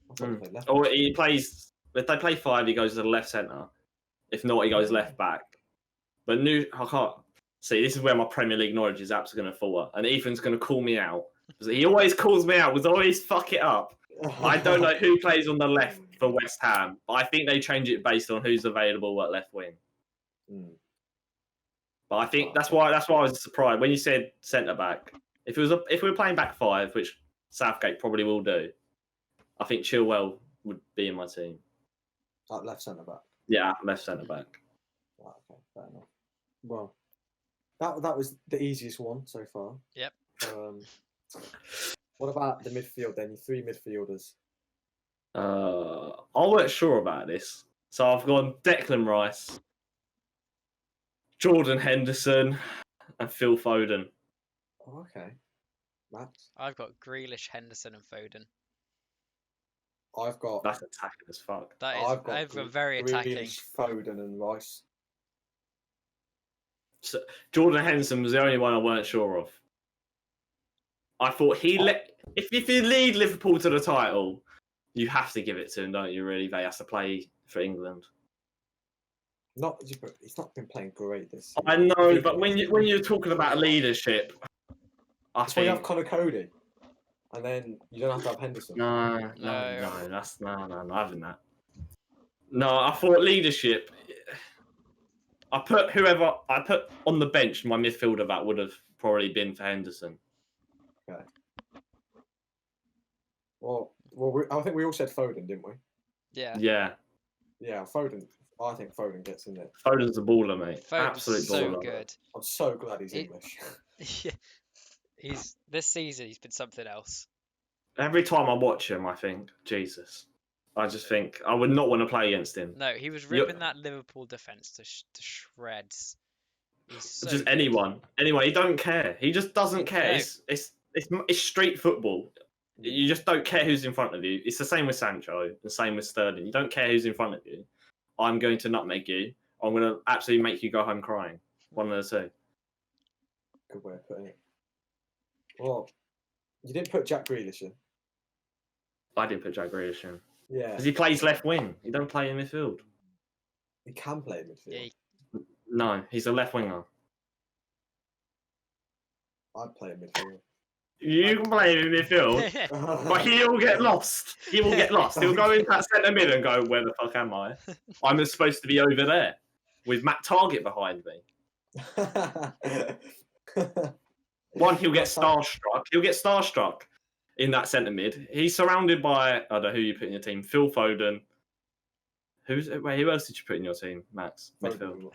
I thought they played left. Or he plays. If they play 5, he goes to the left centre. If not, he goes left back. But I can't see. This is where my Premier League knowledge is absolutely going to falter, and Ethan's going to call me out because he always calls me out. We always fuck it up. I don't know who plays on the left for West Ham, but I think they change it based on who's available at left wing. But I think that's why I was surprised when you said centre back. If we were playing back 5, which Southgate probably will do, I think Chilwell would be in my team. Like left centre back. Yeah, left centre back. Right, okay, fair enough. Well, that was the easiest one so far. Yep. What about the midfield then? Your 3 midfielders. I weren't sure about this, so I've gone Declan Rice, Jordan Henderson, and Phil Foden. Oh, okay. Max? I've got Grealish, Henderson, and Foden. I've got. That's attacking as fuck. That is. I've got very attacking. Grealish, Foden, and Rice. So, Jordan Henderson was the only one I weren't sure of. I thought if you lead Liverpool to the title, you have to give it to him, don't you? Really, they have to play for England. He's not been playing great this. I know, but when you're talking about leadership, that's why you have Connor Cody, and then you don't have to have Henderson. No, that's no, having that. No, I thought leadership. I put whoever I put on the bench, my midfielder that would have probably been for Henderson. Okay. Well, I think we all said Foden, didn't we? Yeah. Yeah. Yeah, Foden. I think Foden gets in there. Foden's a baller, mate. Foden's Absolute so baller. good. I'm so glad he's English. Yeah. This season he's been something else. Every time I watch him, I think, Jesus. I just think I would not want to play against him. No, he was ripping that Liverpool defense to shreds. He's so Just good. anyone. He don't care. He just doesn't care. No. It's street football. You just don't care who's in front of you. It's the same with Sancho, the same with Sterling. You don't care who's in front of you. I'm going to nutmeg you. I'm going to absolutely make you go home crying. One of the two. Good way of putting it. Well, you didn't put Jack Grealish in. I didn't put Jack Grealish in. Yeah. Because he plays left wing. He don't play in midfield. He can play in midfield. Yeah, No, he's a left winger. I'd play in midfield. You can play in midfield, but he'll get lost. He will get lost. He'll go into that centre mid and go, where the fuck am I? I'm supposed to be over there with Matt Target behind me. One, he'll get starstruck. He'll get starstruck in that centre mid. He's surrounded by, I don't know who you put in your team, Phil Foden. Who else did you put in your team, Max? Midfield.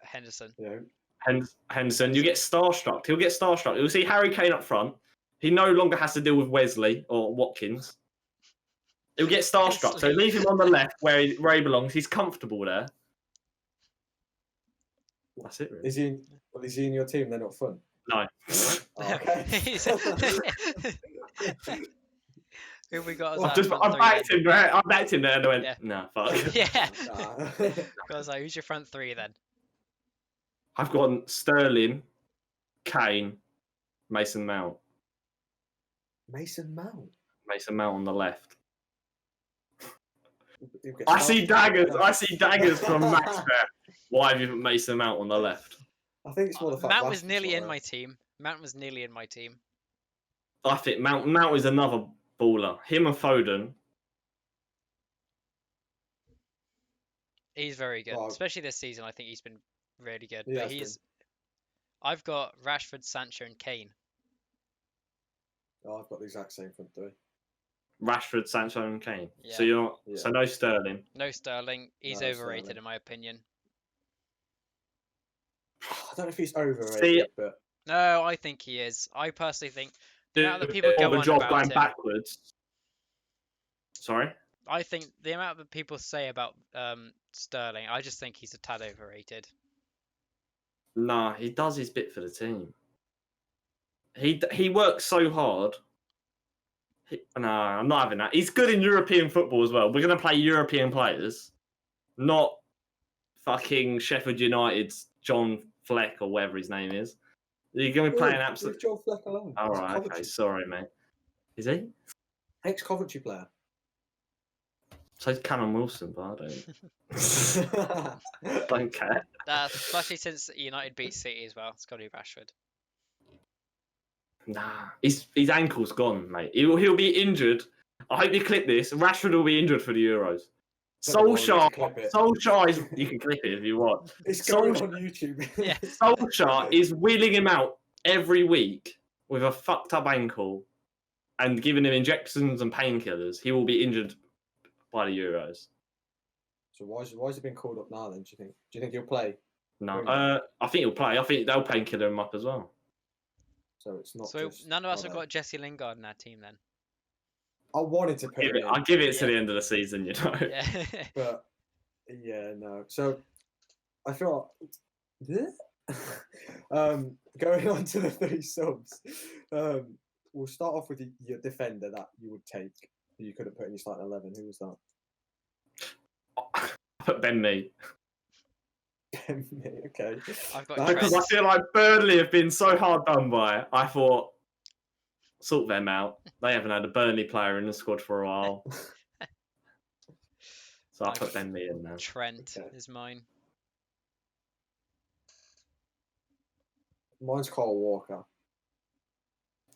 Henderson. Yeah. Henderson, you get starstruck. He'll get starstruck. You'll see Harry Kane up front. He no longer has to deal with Wesley or Watkins. He'll get starstruck. So leave him on the left where he belongs. He's comfortable there. That's it, really. Is he in your team? They're not fun. No. Oh, okay. Who we got? I backed him there. And I went, nah, fuck. Yeah. I was like, who's your front three then? I've got Sterling, Kane, Mason Mount. Mason Mount. Mason Mount on the left. I see daggers from Max there. Why have you put Mason Mount on the left? I think it's more the fact Mount was nearly in my team. I think Mount is another baller. Him and Foden. He's very good, Well, especially this season. I think he's been really good. Yeah, But I've got Rashford, Sancho, and Kane. Oh, I've got the exact same front three. Rashford, Sancho, and Kane. Yeah. So you're so no Sterling. No Sterling. He's No overrated Sterling. in my opinion. I don't know if he's overrated, See, but No, I think he is. I personally think Do now that people all go the on job about going him, backwards. Sorry. I think the amount that people say about Sterling, I just think he's a tad overrated. Nah, he does his bit for the team. He works so hard. Nah, I'm not having that. He's good in European football as well. We're going to play European players, not fucking Sheffield United's John Fleck or whatever his name is. You're going to be playing absolute. Leave John Fleck alone. All He's right, Coventry. okay, sorry, mate. Is he? Ex-Coventry player. So it's Callum Wilson, but I don't care. Especially since United beat City as well. It's got to be Rashford. Nah, his ankle's gone, mate. He'll be injured. I hope you clip this. Rashford will be injured for the Euros. Solskjaer is, you can clip it if you want. It's going on YouTube. Yeah. Solskjaer is wheeling him out every week with a fucked up ankle and giving him injections and painkillers. He will be injured by the Euros. So why has he been called up now then, do you think? Do you think he'll play? No, I think he'll play. I think they'll painkiller him up as well. So it's not So just none of us have Ole. got Jesse Lingard in our team then. I wanted to put him in, I'll give it to the end of the season, you know. Yeah. but yeah, no. So I feel going on to the 3 subs. We'll start off with your defender that you would take. Who you couldn't put in your starting 11. Who was that? Put Ben Mee. Okay. I've got Because I feel like Burnley have been so hard done by. I thought, sort them out. They haven't had a Burnley player in the squad for a while. So I put Ben Mee in there. Trent is mine. Mine's Kyle Walker.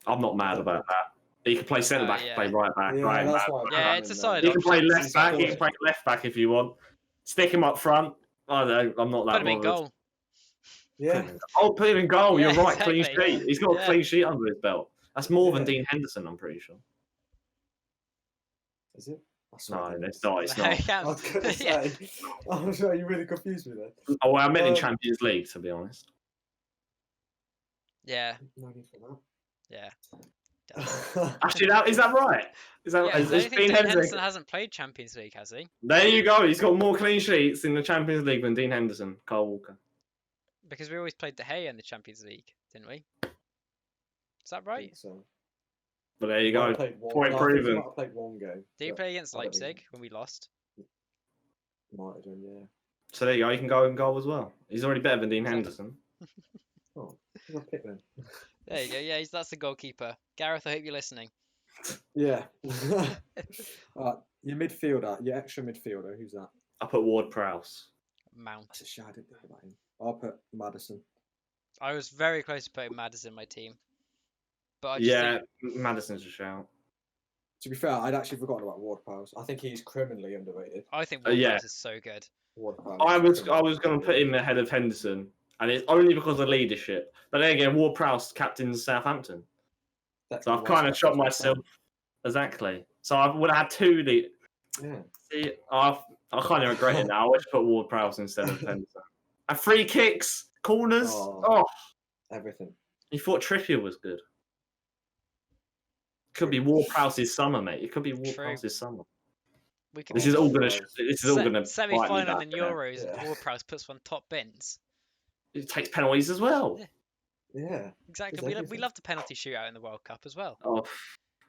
I'm not mad about that. He can play centre back, yeah. play right back, Yeah, right that's back. why I put Yeah, him it's in a there. solid He can play option. left back. He can play left back if you want. Stick him up front. I don't. I'm not that Put him in bothered. goal. Yeah. Oh, put him in goal. Yeah, You're right. Clean exactly. sheet. He's got a Yeah. clean sheet under his belt. That's more than Yeah. Dean Henderson, I'm pretty sure. Is it? I swear No, it is. it's not. It's not. I was going to say. I'm sure you really confused me there. Oh, well, I meant in Champions League, to be honest. Yeah. No need for Yeah. that. Actually, is that right? Is that Yeah, is I don't think Dean Dean Henderson? Henderson hasn't played Champions League, has he? There you go. He's got more clean sheets in the Champions League than Dean Henderson. Kyle Walker. Because we always played De Gea in the Champions League, didn't we? Is that right? So, But there you go. I played one, Point no, I think he proven. might have played one game. Did he but play against I don't think Leipzig when we lost? Might have done, yeah. So there you go. He can go in goal as well. He's already better than Dean Henderson. Oh, who's I pick then? There you go. Yeah, that's the goalkeeper. Gareth, I hope you're listening. Yeah. Your midfielder, your extra midfielder, who's that? I put Ward Prowse. Mount. That's a shit, I didn't think about him. I'll put Maddison. I was very close to putting Madison in my team. But I just think Madison's a shout. To be fair, I'd actually forgotten about Ward-Prowse. I think he's criminally underrated. I think yeah. Ward-Prowse is so good. Ward-Prowse I is was criminally going to put him ahead of Henderson, and it's only because of leadership. But then again, Ward Prowse captains Southampton, underrated. so I've kind of shot myself. Exactly. So I would have had two lead. Yeah. See, I kind of regret it now. I wish I put Ward Prowse instead of Henderson. And free kicks, corners. Oh, Everything. you thought Trippier was good. Could be Ward Prowse's summer, mate. It could be Ward True. Prowse's summer. We could This is all gonna. This is all gonna. Semi-final in Yeah. Euros, Yeah. Ward-Prowse puts one top bins. It takes penalties as well. Yeah. Yeah. Exactly. Does We everything. love the penalty shootout in the World Cup as well. Oh,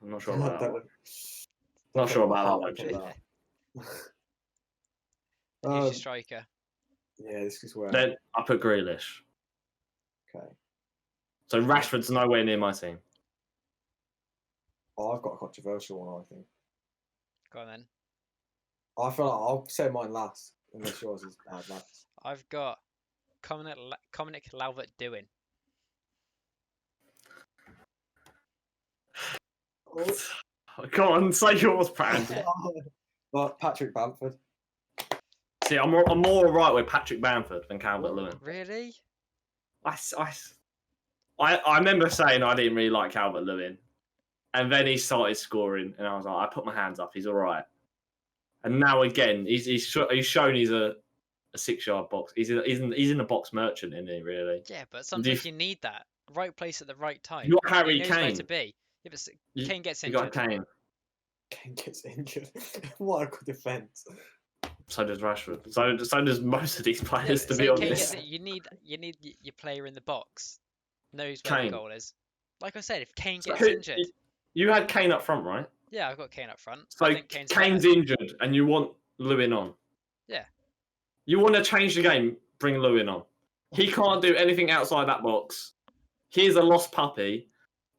I'm not sure I about that. don't one. know. Not sure about that I'll one. put actually. that. Who's your striker? Yeah, this is where. Then I put Grealish. Okay. So Rashford's nowhere near my team. Oh, I've got a controversial one, I think. Go on then. I feel like I'll say mine last, unless yours is bad last. I've got Dominic Calvert-Lewin. Go on, say yours, Pan. But Patrick Bamford. See, I'm more alright with Patrick Bamford than Calvert-Lewin. Really? I remember saying I didn't really like Calvert-Lewin, and then he started scoring, and I was like, I put my hands up. He's all right. And now again, he's shown he's a 6-yard box. He's in the box merchant, isn't he? Really? Yeah, but sometimes you need that right place at the right time. You got Harry He knows where Kane. to be. Yeah, but You- Kane gets You got injured. Kane. Kane gets injured. What a good defence. So does Rashford. So does most of these Yeah, players, but to say be Kane honest. gets it, you need your player in the box knows where the Kane. goal is. Like I said, if Kane So gets injured, you had Kane up front, right? yeah, I've got Kane up front. So I think Kane's Kane's better. injured, and you want Lewin on. Yeah. You want to change the game, bring Lewin on. He can't do anything outside that box. He's a lost puppy.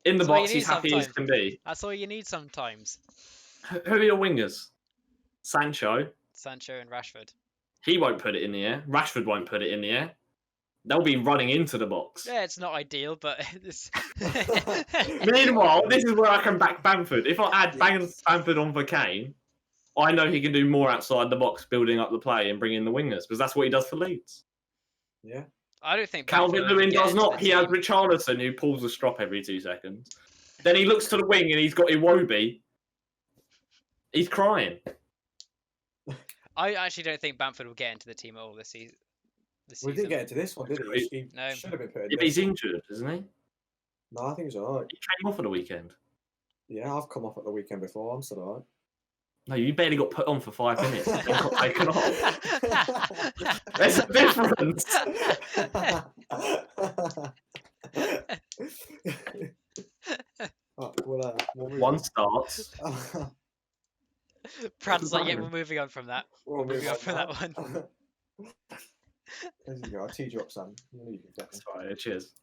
In the That's all you box, need he's happy as sometimes. can be. That's all you need sometimes. Who are your wingers? Sancho. Sancho and Rashford. He won't put it in the air. Rashford won't put it in the air. They'll be running into the box. Yeah, it's not ideal, but it's... Meanwhile, this is where I can back Bamford. If I add Bamford on for Kane, I know he can do more outside the box, building up the play and bringing in the wingers, because that's what he does for Leeds. Yeah. I don't think Calvin Bamford will Lewin get does into not. the He has team. Richarlison, who pulls the strop every 2 seconds. Then he looks to the wing and he's got Iwobi. He's crying. I actually don't think Bamford will get into the team at all this season. We didn't get into this one, did he? He No. should have been put in If this he's one. injured, isn't he? No, I think he's alright. He came off at the weekend. Yeah, I've come off at the weekend before. I'm still alright. No, you barely got put on for 5 minutes. Then got taken off. There's a difference. Oh, we'll move One on. starts. Brad's like, yeah, we're moving on from that. We'll move Moving on on from now. that one. There you go. I teed you up, Sam. You knew you could get That's right, cheers.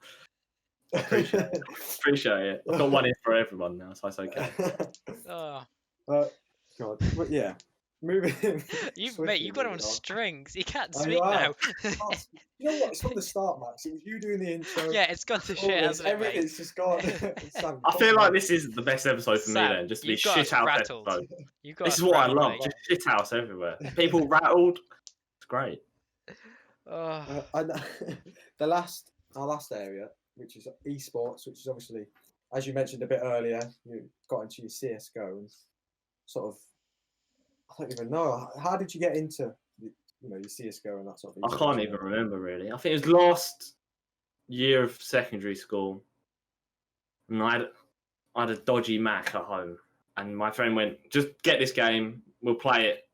Appreciate it. I've got one in for everyone now, so it's okay. Oh, God. But yeah, moving. mate, you got it on moving on. strings. You can't I speak now. have. You know what? It's from the start, Max. It was you doing the intro. Yeah, it's gone to all shit, this, hasn't it, mate? everything's just gone. Sam, I come feel on. like this is the best episode for me Sam, then, just to be you've got us shit out rattled. episode. You got This us is what I rattled, love, mate. just shit house everywhere. People rattled. It's great. Oh, our last area, which is esports, which is obviously, as you mentioned a bit earlier, you got into your CS:GO and sort of, I don't even know, how did you get into your CS:GO and that sort of I thing? can't even remember really. I think it was last year of secondary school, and I had a dodgy Mac at home, and my friend went, "Just get this game, we'll play it."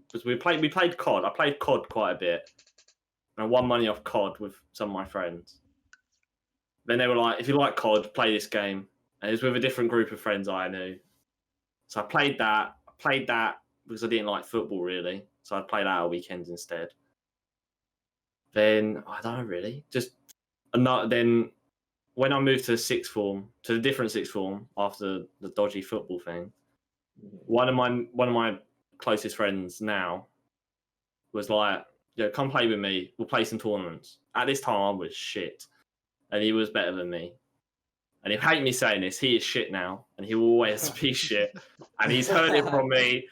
Because we played COD. I played COD quite a bit, and I won money off COD with some of my friends. Then they were like, "If you like COD, play this game." And it was with a different group of friends I knew. So I played that. Because I didn't like football really, so I'd play that at weekends instead. Then I don't know really. Then when I moved to the different sixth form after the dodgy football thing, one of my closest friends now was like, "Yeah, come play with me. We'll play some tournaments." At this time, I was shit, and he was better than me. And he'll hate me saying this. He is shit now, and he will always be shit. And he's heard it from me,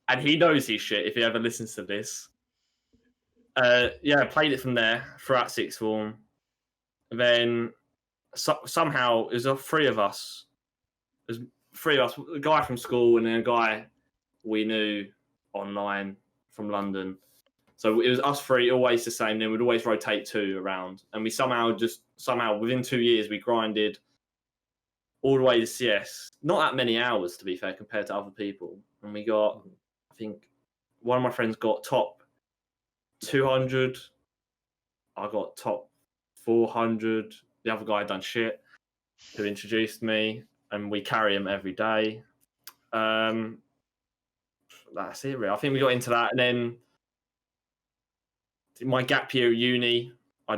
and he knows he's shit if he ever listens to this. I played it from there throughout sixth form. And then somehow it was three of us. A guy from school and then a guy we knew online from London. So it was us three, always the same. Then we'd always rotate 2 around, and we somehow within 2 years we grinded all the way to CS. Not that many hours, to be fair, compared to other people. And we got, I think, one of my friends got top 200. I got top 400. The other guy done shit, who introduced me, and we carry him every day. That's it, really. I think we got into that, and then my gap year at uni, I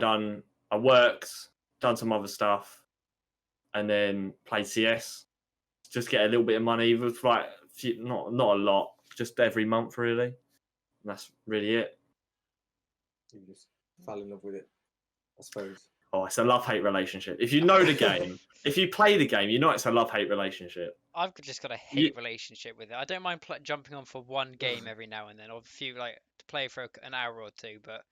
worked, done some other stuff, and then played CS. Just get a little bit of money. It was like not a lot, just every month really. And that's really it. You just fell in love with it, I suppose. Oh, it's a love-hate relationship. If you know the game, if you play the game, you know it's a love-hate relationship. I've just got a hate relationship with it. I don't mind jumping on for one game every now and then, or a few, like, to play for an hour or two, but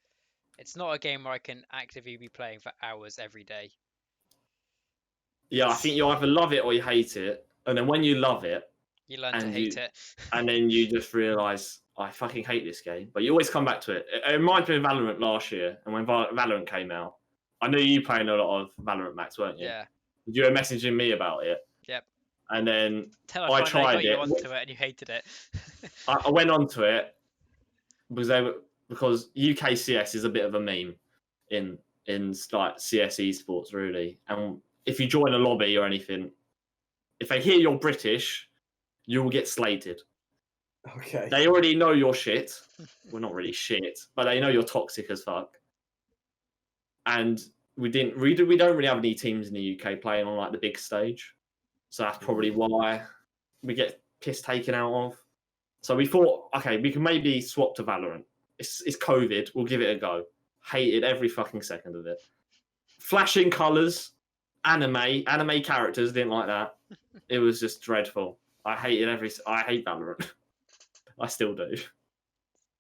it's not a game where I can actively be playing for hours every day. Yeah, I think you either love it or you hate it, and then when you love it, you learn to hate it, and then you just realise, I fucking hate this game. But you always come back to it. It reminds me of Valorant last year, and when Valorant came out, I knew you playing a lot of Valorant, Max, weren't you? Yeah. You were messaging me about it. Yep. And then Tell I I tried got you it. onto it and you hated it. I went onto it because UKCS is a bit of a meme in like CS esports really. And if you join a lobby or anything, if they hear you're British, you will get slated. Okay. They already know you're shit. Well, not really shit, but they know you're toxic as fuck. And we don't really have any teams in the UK playing on like the big stage, so that's probably why we get piss taken out of. So we thought, okay, we can maybe swap to Valorant. It's COVID. We'll give it a go. Hated every fucking second of it. Flashing colours, anime characters, didn't like that. It was just dreadful. I hate Valorant. I still do.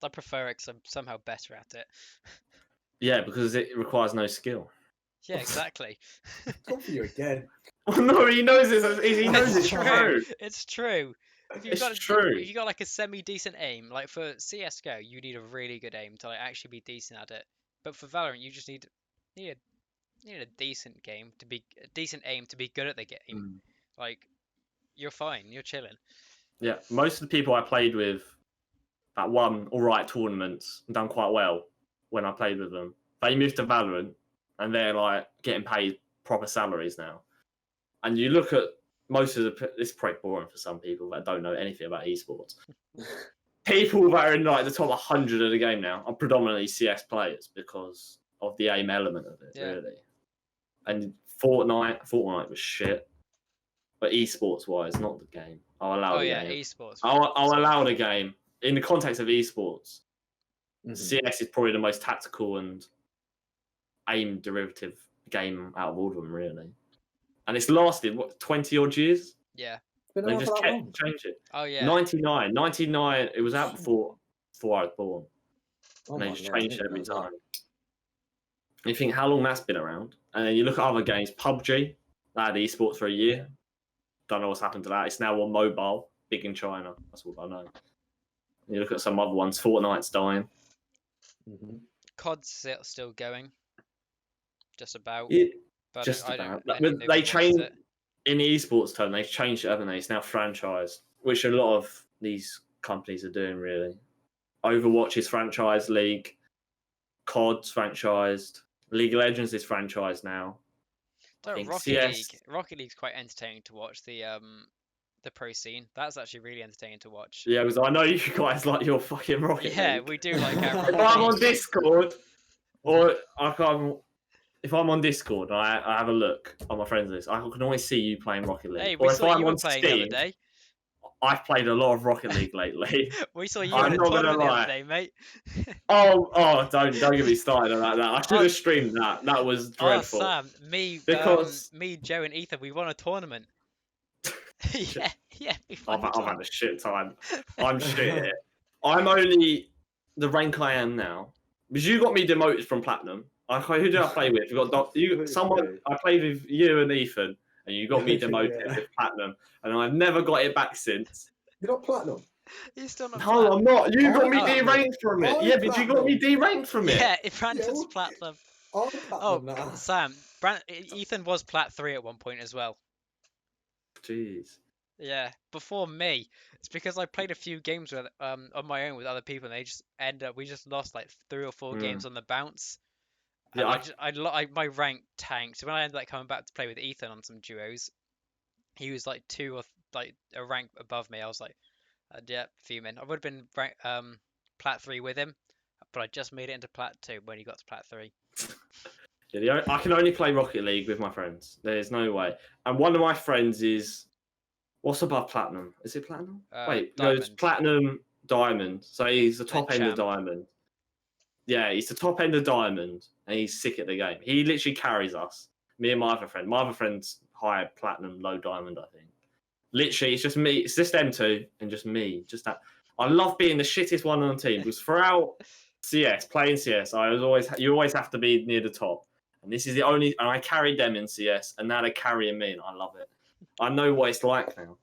I prefer it because I'm somehow better at it. Yeah, because it requires no skill. Yeah, exactly. Come for you again. Oh no, he knows this. He knows It's it's true. true. It's true. It's true. If you got like a semi-decent aim, like for CS:GO, you need a really good aim to like actually be decent at it. But for Valorant, you just need a decent game to be a decent aim to be good at the game. Like you're fine, you're chilling. Yeah, most of the people I played with that won all right tournaments and done quite well when I played with them, they moved to Valorant and they're like getting paid proper salaries now. And you look at most of it's probably boring for some people that don't know anything about esports. People that are in like the top 100 of the game now are predominantly CS players because of the aim element of it, really. And Fortnite was shit. But esports wise, not the game. I'll allow the game. Esports. I'll allow the game. In the context of esports, CS is probably the most tactical and aim derivative game out of all of them, really. And it's lasted, 20 odd years? Yeah. They just kept changing it. Oh, yeah. 99, it was out before I was born. And they just changed it every time. You think how long that's been around? And then you look at other games, PUBG, that had esports for a year. Don't know what's happened to that. It's now on mobile, big in China. That's all I know. And you look at some other ones, Fortnite's dying. COD's still going. Just about. But just I about. don't They changed in the esports term. They've changed it, haven't they? It's now franchised, which a lot of these companies are doing. Really, Overwatch is franchised. League, COD's franchised. League of Legends is franchised now. Rocket League's quite entertaining to watch. The pro scene, that's actually really entertaining to watch. Yeah, because I know you guys like your fucking Rocket League. Yeah, we do like our Rocket If I'm on Discord, or if I'm on Discord and I have a look on my friends list, I can always see you playing Rocket League. Hey, we saw you were playing the other day. I've played a lot of Rocket League lately. We saw you in a tournament the other day, mate. Don't get me started on that. I should have streamed that. That was dreadful. Oh, Sam, me, Joe, and Ethan, we won a tournament. yeah. I've had a shit time. I'm shit at it. I'm only the rank I am now because you got me demoted from platinum. Who did I play with? I played with you and Ethan, and you got me demoted with platinum, and I've never got it back since. You're not platinum. You're still not. No, I'm not. You got me deranked from it. Yeah, but you got me deranked from it. Yeah, Brandon's platinum. Sam, Ethan was plat 3 at one point as well. Jeez. Yeah, before me. It's because I played a few games with on my own with other people, and they just we just lost like 3 or 4 games on the bounce. Yeah, my rank tanked. So when I ended up coming back to play with Ethan on some duos, he was like 2 or like a rank above me. I was like, yeah, fuming. I would have been plat 3 with him, but I just made it into plat 2 when he got to plat 3. Yeah, I can only play Rocket League with my friends. There's no way. And one of my friends is what's above platinum? Is it platinum? Wait, no, it's platinum diamond. So he's the top end of diamond. Yeah, he's the top end of diamond, and he's sick at the game. He literally carries us. Me and my other friend. My other friend's high platinum, low diamond, I think. Literally, it's just me. It's just them two and just me. Just that. I love being the shittest one on the team because throughout playing CS, you always have to be near the top. And this is the only, and I carried them in CS, and now they're carrying me, and I love it. I know what it's like now.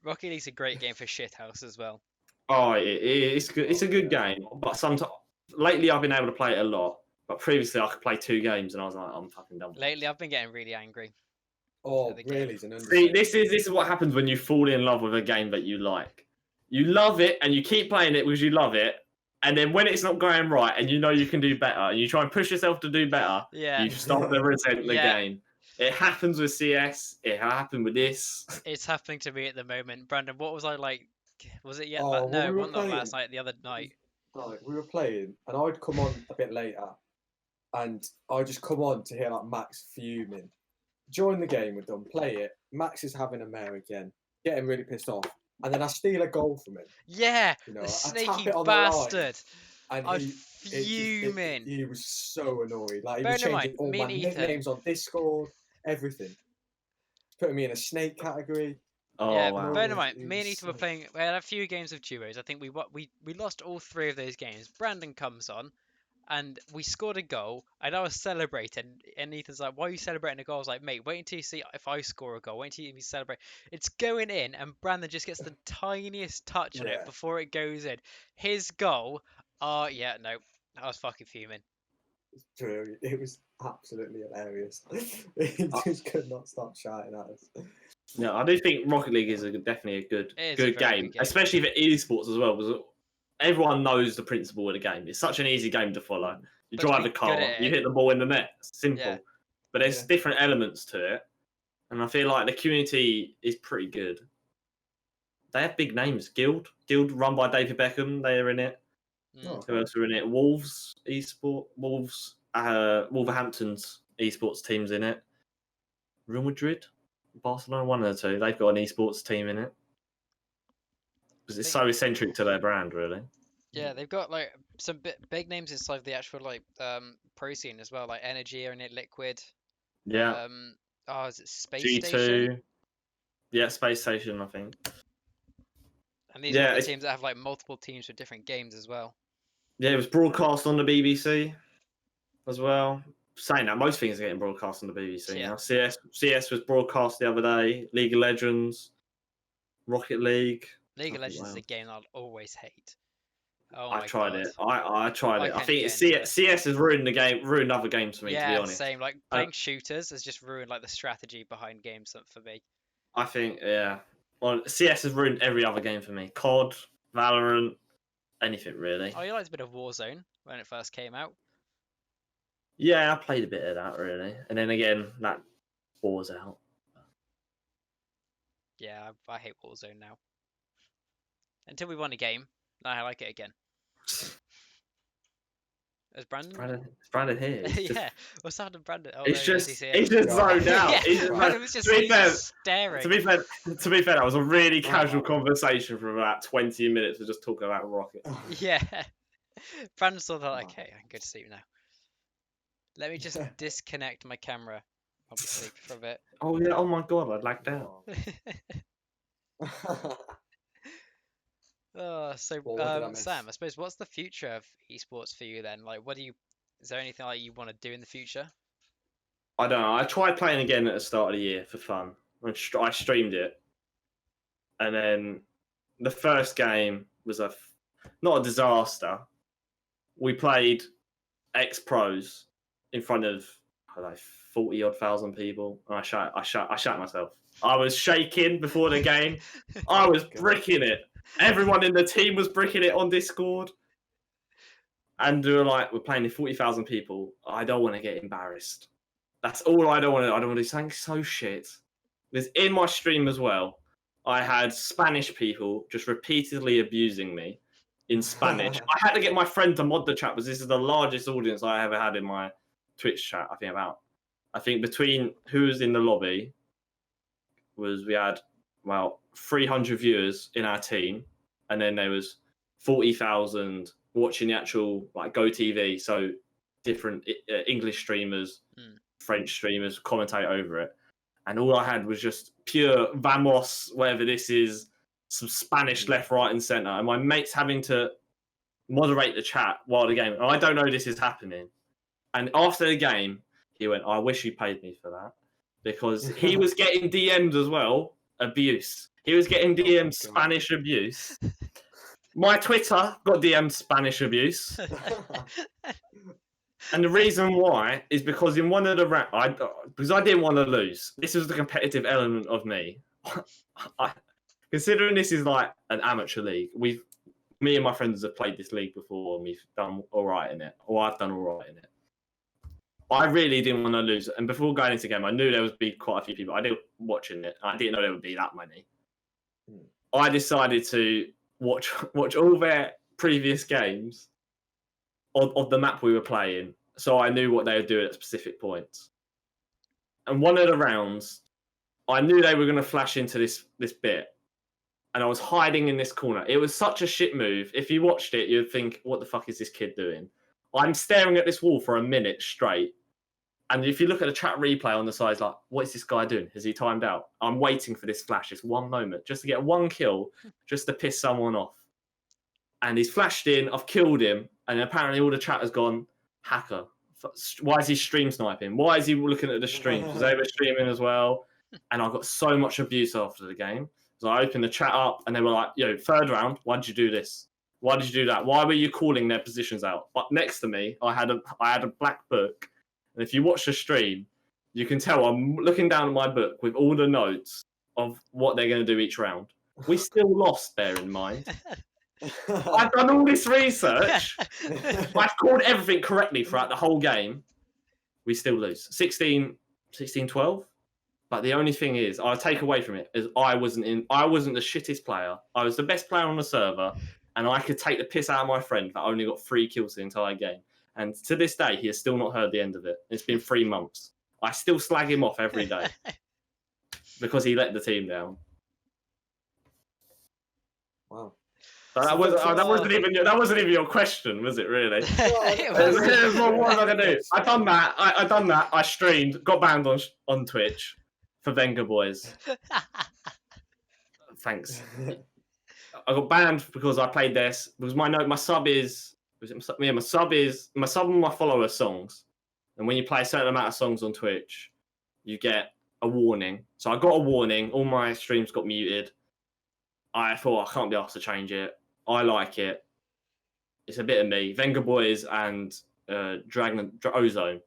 Rocket League's a great game for shithouse as well. Oh, it's good. It's a good game, but sometimes lately I've been able to play it a lot. But previously I could play 2 games, and I was like, I'm fucking done. Lately I've been getting really angry. Oh, the really? game. It's an See, understatement. this is what happens when you fall in love with a game that you like. You love it and you keep playing it because you love it, and then when it's not going right and you know you can do better, and you try and push yourself to do better, Yeah, you start to resent the Yeah. game. It happens with CS. It happened with this. it's happening to me at the moment. Brandon, what was I like? Was it yet? Oh, well, no, we were not last playing. night. The other night. Like, we were playing, and I'd come on a bit later, and I'd just come on to hear like Max fuming. Join the game, we're done, play it. Max is having a mare again, getting really pissed off, and then I steal a goal from him. Yeah, You know, the I tap snaky it on the line, bastard. and I'm he fuming. he was so annoyed. Like he Bearing was in mind, changing all me my and Ethan- nicknames on Discord, everything. Putting me in a snake category. Oh Yeah, wow. bear in It mind, was me and Ethan were so- playing. We had a few games of duos. I think we lost all 3 of those games. Brandon comes on, and we scored a goal. And I was celebrating, and Ethan's like, "Why are you celebrating a goal?" I was like, "Mate, wait until you see if I score a goal. Wait until you celebrate." It's going in, and Brandon just gets the tiniest touch on it Yeah. before it goes in. His goal. Oh yeah, no, I was fucking fuming. Brilliant. It was absolutely hilarious. He just could not stop shouting at us. Yeah, I do think Rocket League is definitely a good It is a good very game, good game. especially for esports as well. Because everyone knows the principle of the game. It's such an easy game to follow. You But to drive be a car, good at you it- hit the ball in the net. Simple. Yeah. But there's Yeah. different elements to it, and I feel like the community is pretty good. They have big names. Guild run by David Beckham. They are in it. Mm. Oh, Who else are in it? Wolves Wolverhampton's esports teams in it. Real Madrid, Barcelona, one of the two. They've got an esports team in it because it's so eccentric to their brand, really. Yeah, they've got like some big names inside the actual like pro scene as well, like Energy are in it, Liquid. Yeah, Is it Space G2. Station? Yeah, Space Station, I think. And these are Yeah, all the it's- teams that have like multiple teams for different games as well. Yeah, it was broadcast on the BBC as well. Saying that, most things are getting broadcast on the BBC Yeah. now. CS was broadcast the other day. League of Legends, Rocket League. League of Oh, Legends is wow. a game I'll always hate. Oh I my tried God. it. I tried I it. I can't think get into it. CS has ruined the game, ruined other games for me. To be Yeah, honest, same. Like playing shooters has just ruined like the strategy behind games for me. I think Well, CS has ruined every other game for me. COD, Valorant, anything really. Oh, you liked a bit of Warzone when it first came out. Yeah, I played a bit of that really, and then again that War's out. Yeah, I hate Warzone now. Until we won a game, now I like it again. As Brandon? It's Brandon here. It's just, Yeah, what's that to Brandon? Oh, it's there he is, just, he's here. it's just zoned out. Yeah, It's just Brandon was just, to be he's fair, just staring. to be fair, that was a really casual wow. conversation for about 20 minutes of just talking about Rocket. Yeah. Brandon saw that, okay, I can go to sleep now. Let me just disconnect my camera. I'll be asleep for a bit. Oh yeah, oh my god, I'd lagged out. So Well, what did I miss? Sam, I suppose what's the future of esports for you then? Like, is there anything like you want to do in the future? I don't know. I tried playing again at the start of the year for fun. I streamed it, and then the first game was not a disaster. We played ex pros in front of 40 odd thousand people, and I shat myself. I was shaking before the game. I was bricking it. Everyone in the team was bricking it on Discord. And we were like, we're playing to 40,000 people. I don't want to get embarrassed. That's all I don't want to do. I don't want to do something so shit. Because in my stream as well, I had Spanish people just repeatedly abusing me in Spanish. I had to get my friend to mod the chat because this is the largest audience I ever had in my Twitch chat. I think between who was in the lobby we had 300 viewers in our team, and then there was 40,000 watching the actual GoTV, so different English streamers, French streamers commentate over it, and all I had was just pure vamos, whatever this is, some Spanish left, right, and centre, and my mate's having to moderate the chat while the game. And I don't know this is happening, and after the game, he went, "I wish you paid me for that." Because he was getting DM'd as well, abuse. He was getting DM'd Spanish abuse. My Twitter got DM'd Spanish abuse. And the reason why is because in one of the because I didn't want to lose. This was the competitive element of me. Considering this is like an amateur league, me and my friends have played this league before and we've done all right in it, or I've done all right in it. I really didn't want to lose. And before going into the game, I knew there would be quite a few people. I didn't watching it. I didn't know there would be that many. I decided to watch all their previous games of the map we were playing, so I knew what they would do at specific points. And one of the rounds, I knew they were going to flash into this bit, and I was hiding in this corner. It was such a shit move. If you watched it, you'd think, what the fuck is this kid doing? I'm staring at this wall for a minute straight. And if you look at the chat replay on the side, it's like, what is this guy doing? Has he timed out? I'm waiting for this flash, this one moment, just to get one kill, just to piss someone off. And he's flashed in, I've killed him, and apparently all the chat has gone, hacker. Why is he stream sniping? Why is he looking at the stream? Because they were streaming as well. And I got so much abuse after the game. So I opened the chat up, and they were like, yo, third round, why did you do this? Why did you do that? Why were you calling their positions out? But next to me, I had a black book. And if you watch the stream, you can tell I'm looking down at my book with all the notes of what they're going to do each round. We still lost, bear in mind. I've done all this research. I've called everything correctly throughout the whole game. We still lose. 16-12. But the only thing is, I'll take away from it, is I wasn't the shittest player. I was the best player on the server, and I could take the piss out of my friend that only got 3 kills the entire game. And to this day, he has still not heard the end of it. It's been 3 months. I still slag him off every day because he let the team down. Wow. But that wasn't even your question, was it? Really? What was I gonna do? I done that. I streamed, got banned on Twitch for Venga Boys. Thanks. I got banned because I played this. Because my sub and my follower songs, and when you play a certain amount of songs on Twitch, you get a warning. So I got a warning. All my streams got muted. I thought I can't be asked to change it. I like it. It's a bit of me. Venga Boys and Dragon Ozone.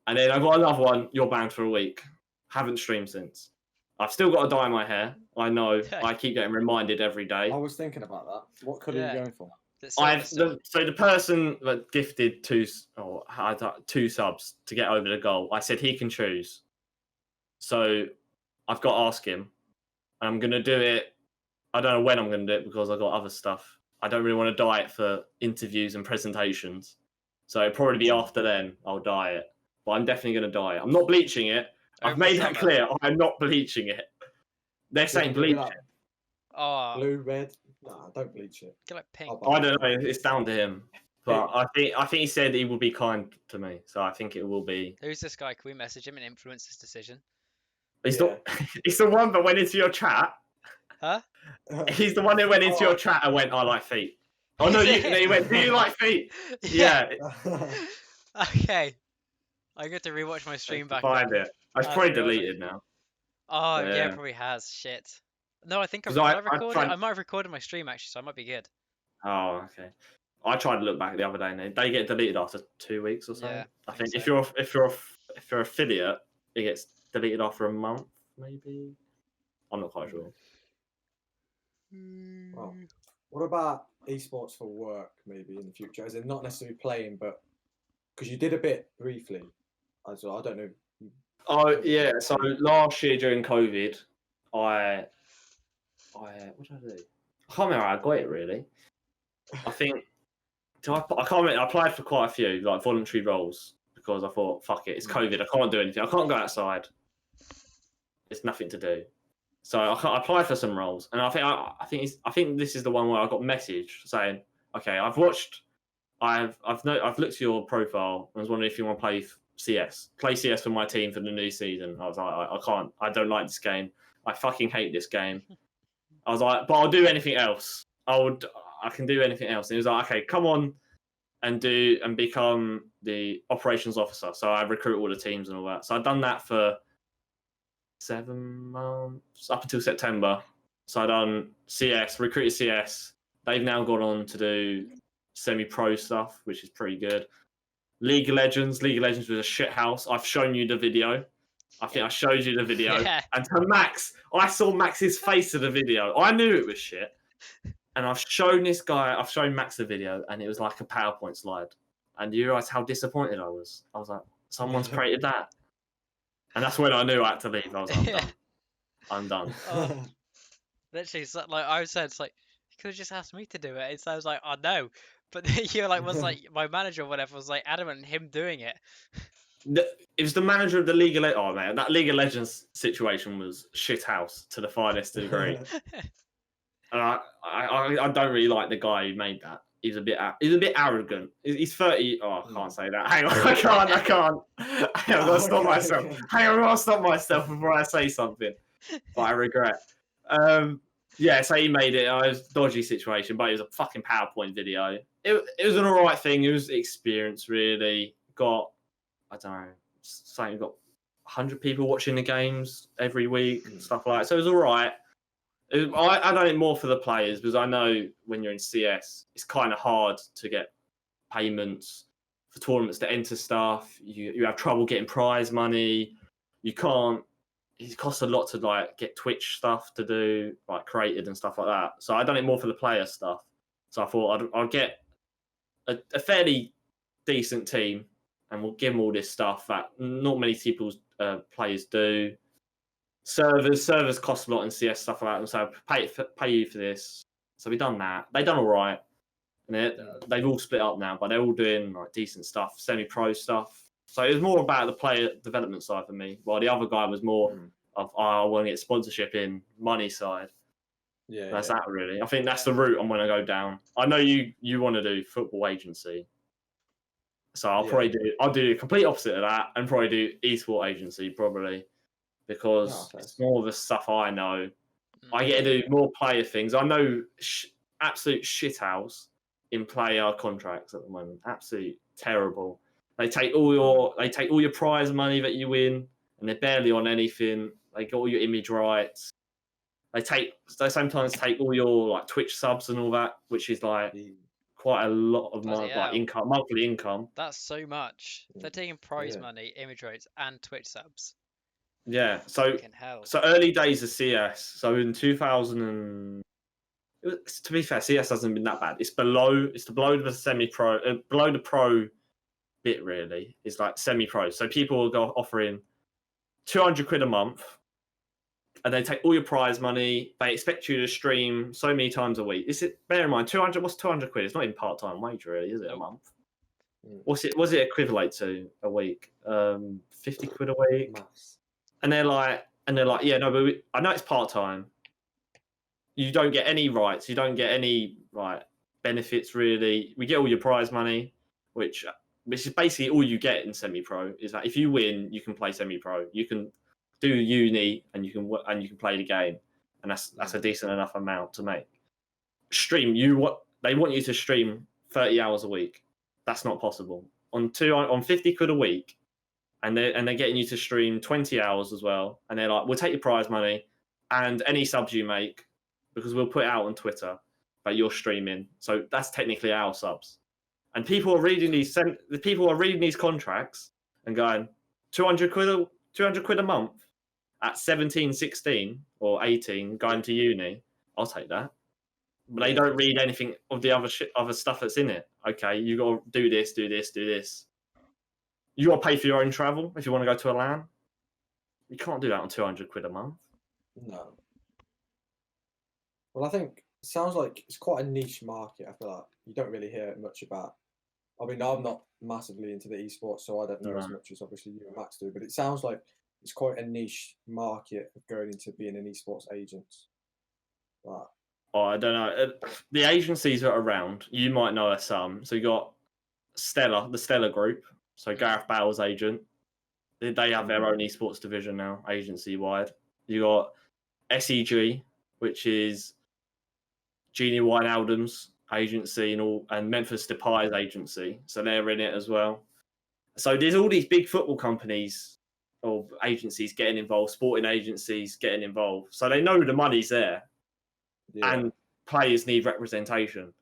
And then I got another one. You're banned for a week. Haven't streamed since. I've still got to dye my hair. I know. I keep getting reminded every day. I was thinking about that. What colour are you going for? So the person that gifted 2 subs to get over the goal, I said he can choose. So I've got to ask him. And I'm going to do it. I don't know when I'm going to do it because I've got other stuff. I don't really want to dye it for interviews and presentations. So it'll probably be after then I'll dye it. But I'm definitely going to dye it. I'm not bleaching it. I've made that clear. I'm not bleaching it. They're saying bleach it. Oh, Blue, red. Nah, don't bleach it. get like pink. I don't know. It's down to him. But I think he said he will be kind to me. So I think it will be. Who's this guy? Can we message him and influence his decision? He's the one that went into your chat. Huh? He's the one who went into your chat and went, I like feet. Oh, no, he went, do you like feet? Yeah. Okay. I get to rewatch my stream back. Find it. It's probably deleted now. Oh, yeah, it probably has. Shit. No, I think I might have recorded my stream, actually, so I might be good. Oh, okay. I tried to look back the other day, and they get deleted after 2 weeks or so. Yeah, I think so. if you're affiliate, it gets deleted after a month, maybe. I'm not quite sure. Well, what about esports for work, maybe in the future? As in, not necessarily playing, but because you did a bit briefly. As well, I don't know. Oh yeah. So last year during COVID, what did I do? I can't remember how I got it really. I think I can't remember. I applied for quite a few like voluntary roles because I thought, fuck it, it's COVID. I can't do anything. I can't go outside. There's nothing to do. So I applied for some roles, and I think this is the one where I got a message saying, "Okay, I've looked at your profile, and I was wondering if you want to play CS for my team for the new season." I was like, I can't. I don't like this game. I fucking hate this game. I was like, but I'll do anything else. I can do anything else. And he was like, okay, come on and become the operations officer. So I recruit all the teams and all that. So I've done that for 7 months up until September. So I done CS, recruited CS. They've now gone on to do semi-pro stuff, which is pretty good. League of Legends. League of Legends was a shit house. I've shown you the video. I think I showed you the video. Yeah. And to Max, I saw Max's face of the video. I knew it was shit. And I've shown Max the video, and it was like a PowerPoint slide. And you realise how disappointed I was. I was like, someone's created that. And that's when I knew I had to leave. I was like, I'm done. Oh, literally, it's like I said, it's like you could have just asked me to do it. So I was like, oh no, but you like was like my manager or whatever was like adamant on him doing it. It was the manager of the League of Legends. Oh man, that League of Legends situation was shit house to the finest degree. And I don't really like the guy who made that. He's a bit arrogant. He's 30. Oh, I can't say that. Hang on, I can't. Hang on, I've got to stop myself. Hang on, I've got to stop myself before I say something. But I regret. Yeah, so he made it. It was a dodgy situation, but it was a fucking PowerPoint video. It was an alright thing. It was experience, really. Got, I don't know, saying got 100 people watching the games every week and stuff like that. So it was alright. I done it more for the players because I know when you're in CS, it's kind of hard to get payments for tournaments to enter stuff. You have trouble getting prize money. You can't. It costs a lot to like get Twitch stuff to do, like created and stuff like that. So I done it more for the player stuff. So I thought I'd get a fairly decent team, and we'll give them all this stuff that not many people's players do. Servers cost a lot in CS, stuff like that. So pay you for this. So we done that. They done all right, and they've all split up now, but they're all doing like decent stuff, semi-pro stuff. So it was more about the player development side for me, while the other guy was more of I want to get sponsorship in money side. Yeah, that's that really. I think that's the route I'm going to go down. I know you want to do football agency, so I'll do the complete opposite of that, and probably do esport agency probably. Because it's more of the stuff I know. I get to do more player things. I know absolute shithouse in player contracts at the moment. Absolute terrible. They take all your prize money that you win, and they're barely on anything. They get all your image rights. They sometimes take all your like Twitch subs and all that, which is like quite a lot of income, monthly income. That's so much. They're taking prize money, image rights, and Twitch subs. Yeah, so early days of CS. So in 2000 to be fair, CS hasn't been that bad. It's below the semi-pro, below the pro bit really. It's like semi-pro. So people will go offering 200 quid a month, and they take all your prize money. They expect you to stream so many times a week. Bear in mind, 200. What's 200 quid? It's not even part-time wage really, is it? A month? What's it equivalent to a week? 50 quid a week. And they're like, yeah, no, but I know it's part time. You don't get any rights. You don't get any benefits really. We get all your prize money, which is basically all you get in semi-pro. Is that if you win, you can play semi-pro. You can do uni and you can play the game, and that's a decent enough amount to make. Stream they want you to stream 30 hours a week. That's not possible on 50 quid a week. And they're getting you to stream 20 hours as well. And they're like, we'll take your prize money and any subs you make, because we'll put it out on Twitter that you're streaming. So that's technically our subs. And people are reading these contracts and going, 200 quid a month at 17, 16 or 18 going to uni. I'll take that. But they don't read anything of the other stuff that's in it. Okay, you got to do this, do this, do this. You got to pay for your own travel if you want to go to a LAN. You can't do that on 200 quid a month. No. Well, I think it sounds like it's quite a niche market. I feel like you don't really hear much about. I mean, I'm not massively into the esports, so I don't know as much as obviously you and Max do. But it sounds like it's quite a niche market of going into being an esports agent. But I don't know. The agencies that are around, you might know some. So you got the Stellar Group. So Gareth Bale's agent, they have their own esports division now, agency-wide. You got SEG, which is Genie Wijnaldum's agency and Memphis Depay's agency. So they're in it as well. So there's all these big football companies or agencies getting involved, sporting agencies getting involved. So they know the money's there, and players need representation.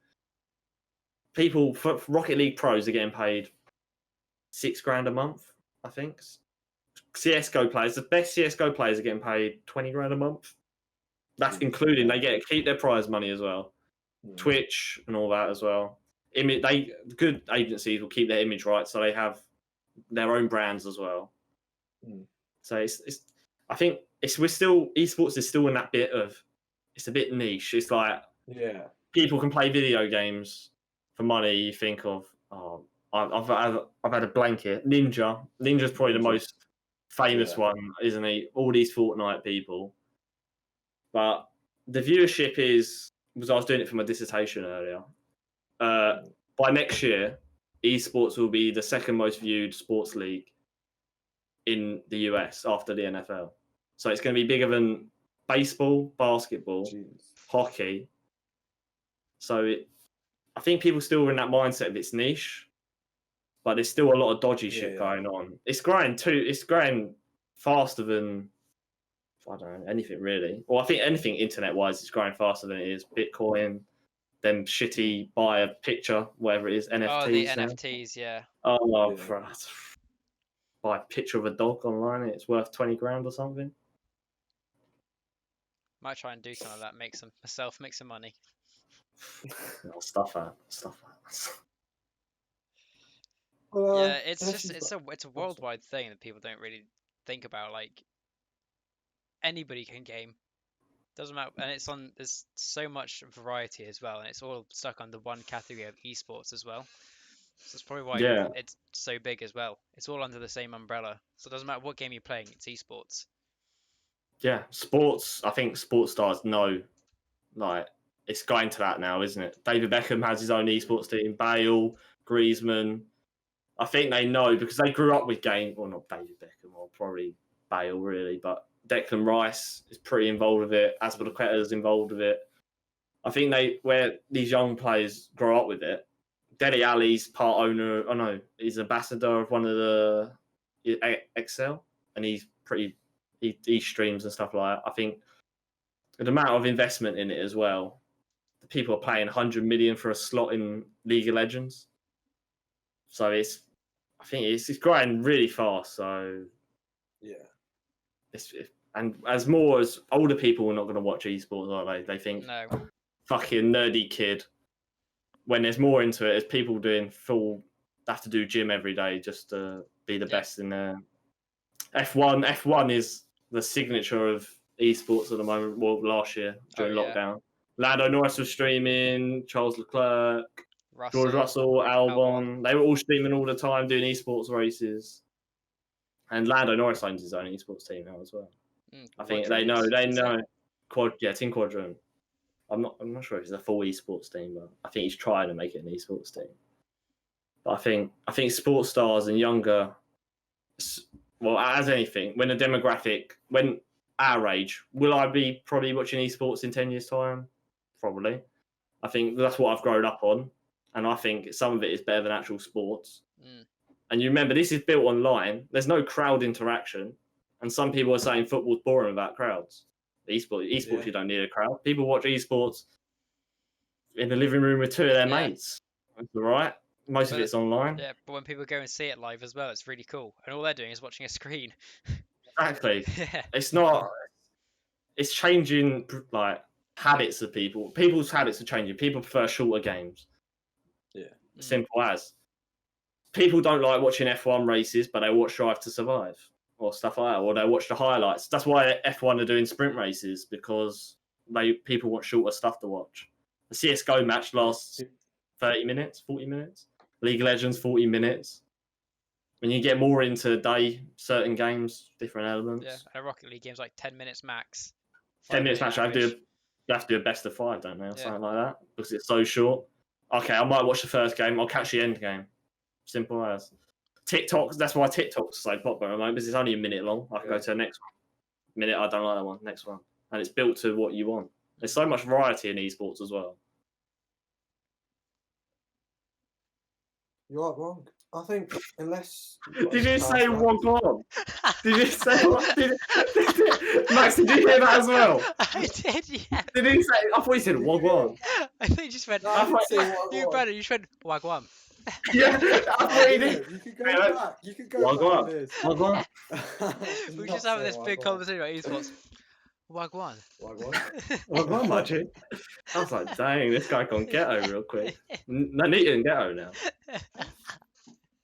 Rocket League pros are getting paid £6,000 a month, I think. CS:GO players, the best CS:GO players are getting paid £20,000 a month. That's including they get to keep their prize money as well, Twitch and all that as well. Good agencies will keep their image right, so they have their own brands as well. So I think we're still esports is still in that bit of it's a bit niche. It's like people can play video games for money. You think of I've had a blanket. Ninja's probably the most famous one, isn't he? All these Fortnite people, but the viewership was I was doing it for my dissertation earlier. By next year, esports will be the second most viewed sports league in the US after the NFL. So it's going to be bigger than baseball, basketball, hockey. So I think people still are in that mindset of it's niche, but there's still a lot of dodgy shit going on. It's growing too. It's growing faster than I don't know anything really. Well, I think anything internet-wise is growing faster than it is Bitcoin. Them shitty buy a picture, whatever it is, NFTs. Oh, the NFTs, yeah. Oh, buy a picture of a dog online, it's worth 20 grand or something. Might try and do something like that, make some money. Stuff that. Yeah, it's a worldwide thing that people don't really think about. Like anybody can game, doesn't matter, and there's so much variety as well, and it's all stuck under one category of esports as well. So that's probably why it's so big as well. It's all under the same umbrella, so it doesn't matter what game you're playing, it's esports. Yeah, sports. I think sports stars know, like it's going to that now, isn't it? David Beckham has his own esports team. Bale, Griezmann. I think they know because they grew up with game. Well, not David Beckham, or probably Bale, really, but Declan Rice is pretty involved with it. Azpilicueta's involved with it. I think where these young players grow up with it. Dele Alli's part owner. Oh no, he's ambassador of one of the Excel, and he's pretty. He streams and stuff like that. I think the amount of investment in it as well. The people are paying 100 million for a slot in League of Legends. So I think it's growing really fast. So and as older people are not going to watch esports, are they? They think no. Fucking nerdy kid. When there's more into it, there's people doing have to do gym every day just to be the best in there. F1 is the signature of esports at the moment. Well, last year during lockdown, Lando Norris was streaming, Charles Leclerc, George Russell, Albon. They were all streaming all the time, doing esports races. And Lando Norris owns his own esports team now as well. I think they know. Team Quadrant. I'm not sure if it's a full esports team, but I think he's trying to make it an esports team. But I think sports stars and younger. Well, as anything, when our age, will I be probably watching esports in 10 years' time? Probably. I think that's what I've grown up on. And I think some of it is better than actual sports. And you remember, this is built online. There's no crowd interaction. And some people are saying football's boring without crowds. Esports, you don't need a crowd. People watch esports in the living room with two of their mates. That's all right. Most of it's online. Yeah, but when people go and see it live as well, it's really cool. And all they're doing is watching a screen. Exactly. It's not. It's changing like habits of people. People's habits are changing. People prefer shorter games. Yeah. Simple as. People don't like watching F1 races, but they watch Drive to Survive or stuff like that, or they watch the highlights. That's why F1 are doing sprint races, because people want shorter stuff to watch. The CS:GO match lasts 30 minutes, 40 minutes. League of Legends, 40 minutes. When you get more into certain games, different elements. Yeah, and a Rocket League game's like 10 minutes max. 10 minutes max, you have to do a best of 5, don't they? Or something like that, because it's so short. Okay, I might watch the first game, I'll catch the end game. Simple as. TikTok, that's why TikTok's so popular at the moment, because it's only a minute long. I can go to the next one. Minute, I don't like that one, next one. And it's built to what you want. There's so much variety in esports as well. You are wrong. I think unless. Did you say walk on? Did you say what? Max, did you hear that as well? I did, yeah. Did he say? I thought he said walk on. I think you just went. No, I didn't say you wagwan. just went wagwan. Yeah, that's what he did. You could go back. You could go Wagwan. back. It is. Wagwan. We're Not just having say this big wagwan. conversation about esports. Wagwan. Wagwan, Maji. I was like, dang, this guy gone ghetto real quick. Nuneaton ghetto now.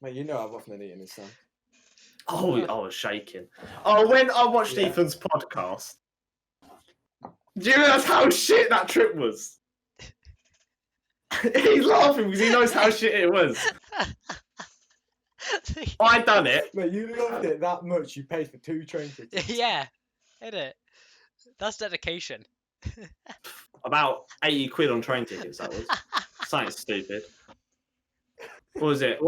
Mate, you know I wasn't eating this, son. Oh, I was shaking. Oh, when I watched Yeah. Ethan's podcast, do you realise how shit that trip was? He's laughing because he knows how shit it was. I done it. Mate, you loved it that much. You paid for 2 train tickets. Yeah, ain't it? That's dedication. About 80 quid on train tickets, that was. Something stupid. What was it?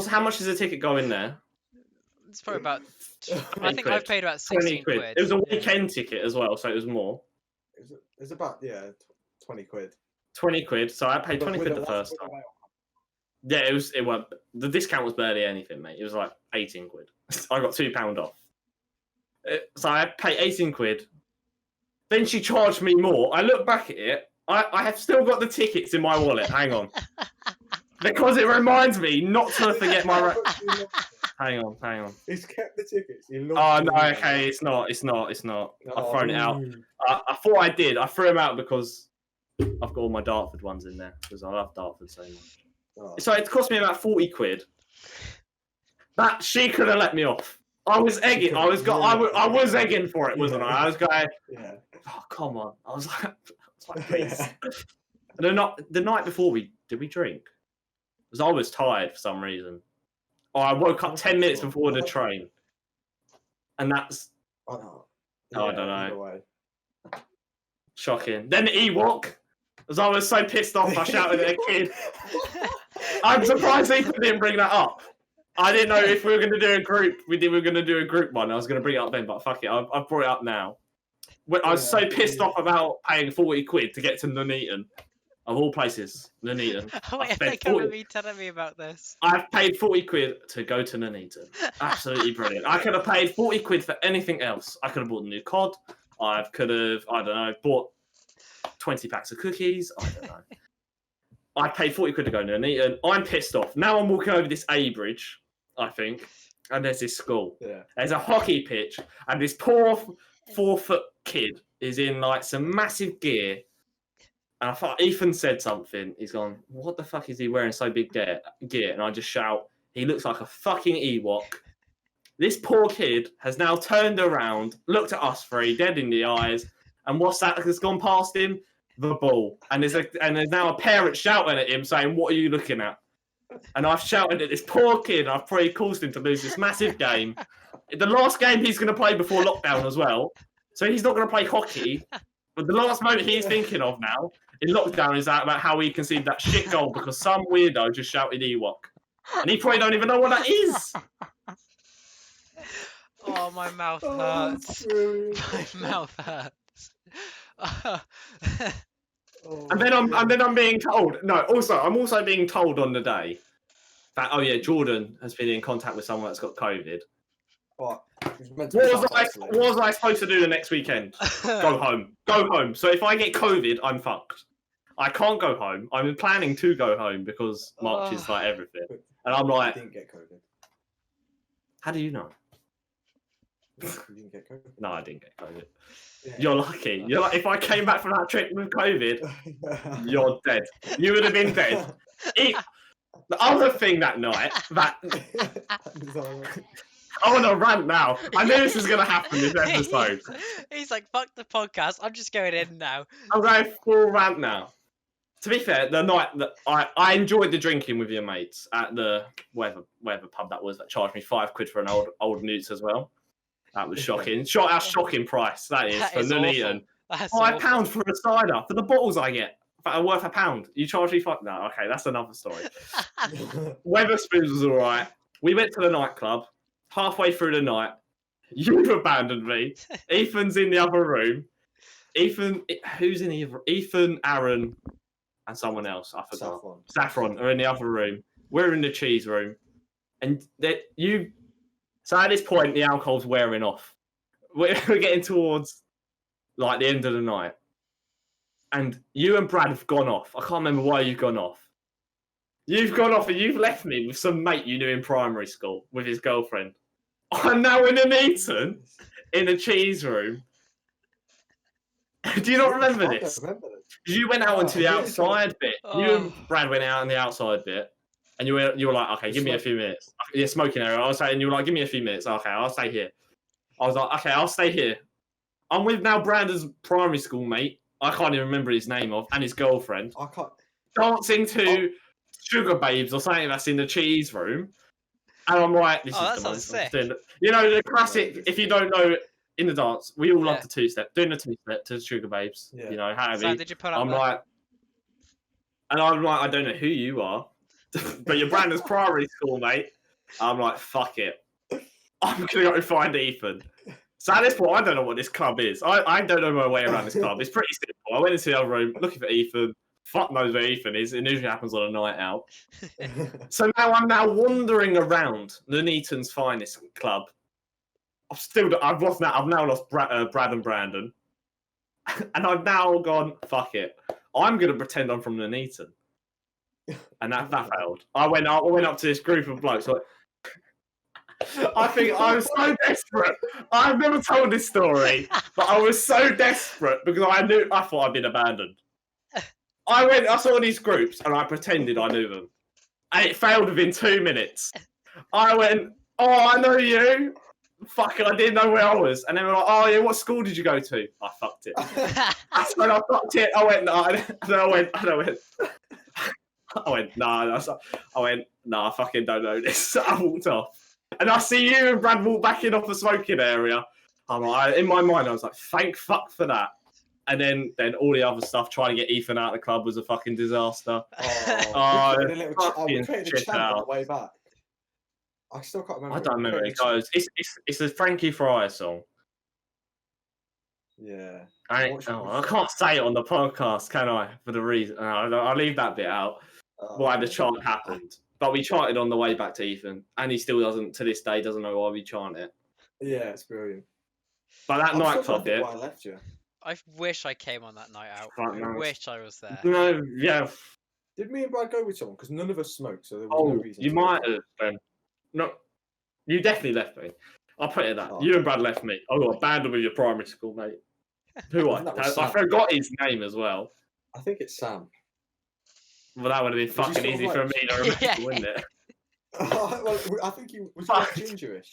How much does a ticket go in there? It's probably about. I 20 think quid. I've paid about 20 16 quid. quid. It was a yeah. weekend ticket as well, so it was more. It's about 20 quid. 20 quid, so I paid 20 But quid with the a first last time. bit Yeah, it went. The discount was barely anything, mate. It was like 18 quid. I got £2 off. So I paid 18 quid. Then she charged me more. I look back at it. I have still got the tickets in my wallet. Hang on. Because it reminds me not to forget my... Hang on. He's kept the tickets. He loves Oh, the no, money. okay. It's not. I've thrown it out. Ooh. I thought I did. I threw them out because I've got all my Dartford ones in there. Because I love Dartford so much. Oh. So it cost me about 40 quid. That she could have let me off. I was egging. I was egging for it, wasn't I? I was going, Yeah. oh, come on. I was like please. The night before did we drink? Because I was tired for some reason. Oh, I woke up 10 minutes before the train. And that's Oh, I don't know. either way. shocking. Then the Ewok. Because I was so pissed off, I shouted at a kid. I'm surprised Ethan didn't bring that up. I didn't know if we were going to do a group. We were going to do a group one. I was going to bring it up then, but fuck it. I've brought it up now. I was so pissed off about paying 40 quid to get to Nuneaton. Of all places, Nuneaton. Oh, wait, I spent think I remember you telling me about this. I've paid 40 quid to go to Nuneaton. Absolutely brilliant. I could have paid 40 quid for anything else. I could have bought a new COD. I could have, I don't know, bought 20 packs of cookies. I don't know. I paid 40 quid to go to Nuneaton. I'm pissed off. Now I'm walking over this A bridge, I think, and there's this school. Yeah. There's a hockey pitch, and this poor 4-foot kid is in like some massive gear. And I thought Ethan said something. He's gone, what the fuck is he wearing so big gear? And I just shout, he looks like a fucking Ewok. This poor kid has now turned around, looked at us three, dead in the eyes, and what's that has gone past him? The ball. And there's now a parent shouting at him saying, what are you looking at? And I've shouted at this poor kid. I've probably caused him to lose this massive game. The last game he's going to play before lockdown as well. So he's not going to play hockey. But the last moment he's thinking of now in lockdown is about how he conceded that shit goal because some weirdo just shouted Ewok. And he probably don't even know what that is. Oh, my mouth Oh, hurts. brilliant. My mouth hurts. Oh, And then I'm being told. No, I'm also being told on the day that Jordan has been in contact with someone that's got COVID. What? It's meant to What be was self-isolated. what was I supposed to do the next weekend? Go home. So if I get COVID, I'm fucked. I can't go home. I'm planning to go home because March is like everything. And I'm I like, didn't get COVID. how do you know? You didn't get COVID. No, I didn't get COVID. Yeah. You're lucky. You're like, if I came back from that trip with COVID, you're dead. You would have been dead. The other thing that night, that I want to rant now. I knew this was going to happen this episode. He's like, fuck the podcast. I'm just going in now. I'm going full rant now. To be fair, the night that I enjoyed the drinking with your mates at the whatever pub that was that charged me £5 for an old newts as well. That was shocking. Shocking price that is That for is Nuneaton. That's £5 awful. for a cider for the bottles I get. Are worth £1. You charge me $5. No, okay, that's another story. Weatherspoons was all right. We went to the nightclub. Halfway through the night, you've abandoned me. Ethan's in the other room. Who's in the other? Ethan, Aaron, and someone else. I forgot. Saffron are in the other room. We're in the cheese room, and So at this point, the alcohol's wearing off. We're getting towards like the end of the night, and you and Brad have gone off. I can't remember why you've gone off. You've gone off and you've left me with some mate you knew in primary school with his girlfriend. I'm now in an Eton in a cheese room. Do you not remember this? I remember this. You went out into the yeah, outside bit. You and Brad went out in the outside bit, and you were like, okay, give me a few minutes. Yeah, smoking area. I was saying, you were like, give me a few minutes. Okay, I'll stay here. I was like, okay, I'll stay here. I'm with now Brandon's primary school mate. I can't even remember his name and his girlfriend. I can't. Dancing to Sugar Babes or something that's in the cheese room. And I'm like, this is that the sounds most. sick. You know, the classic, if you don't know, in the dance, we all love the two-step. Doing the two-step to Sugar Babes. Yeah. You know, how Sam, did you put up I'm there? like, I don't know who you are, but you're Brandon's primary school mate. I'm like, fuck it. I'm going to go find Ethan. So at this point, I don't know what this club is. I don't know my way around this club. It's pretty simple. I went into the other room looking for Ethan. Fuck knows where Ethan is. It usually happens on a night out. So now I'm wandering around Nuneaton's finest club. I've now lost Brad and Brandon. And I've now gone, fuck it. I'm going to pretend I'm from Nuneaton. And that failed. I went up to this group of blokes. Like, I think I was so desperate. I've never told this story, but I was so desperate because I thought I'd been abandoned. I saw these groups and I pretended I knew them. And it failed within 2 minutes. I went, oh, I know you. Fuck it, I didn't know where I was. And they were like, oh yeah, what school did you go to? I fucked it. That's when I fucked it. I went, no. I fucking don't know this. I walked off. And I see you and Brad walk back in off the smoking area. I'm like, in my mind, I was like, thank fuck for that. And then all the other stuff, trying to get Ethan out of the club was a fucking disaster. We created a chant on the way back. I still can't remember. I don't remember it goes. It's a Frankie Fryer song. Yeah. I can't say it on the podcast, can I? For the reason, I'll leave that bit out. Why the chant happened. But we chanted on the way back to Ethan, and he still doesn't, to this day, doesn't know why we chant it. Yeah, it's brilliant. But that nightclub bit. Why I left you. I wish I came on that night out. I wish I was there. No, yeah. Did me and Brad go with someone? Because none of us smoked, so there was no reason. You might have been. No, you definitely left me. I'll put it that. You and Brad left me. I got abandoned with your primary school mate. I forgot his name as well. I think it's Sam. Well, that would have been fucking easy for me to remember, wouldn't it? Well, I think you was like gingerish.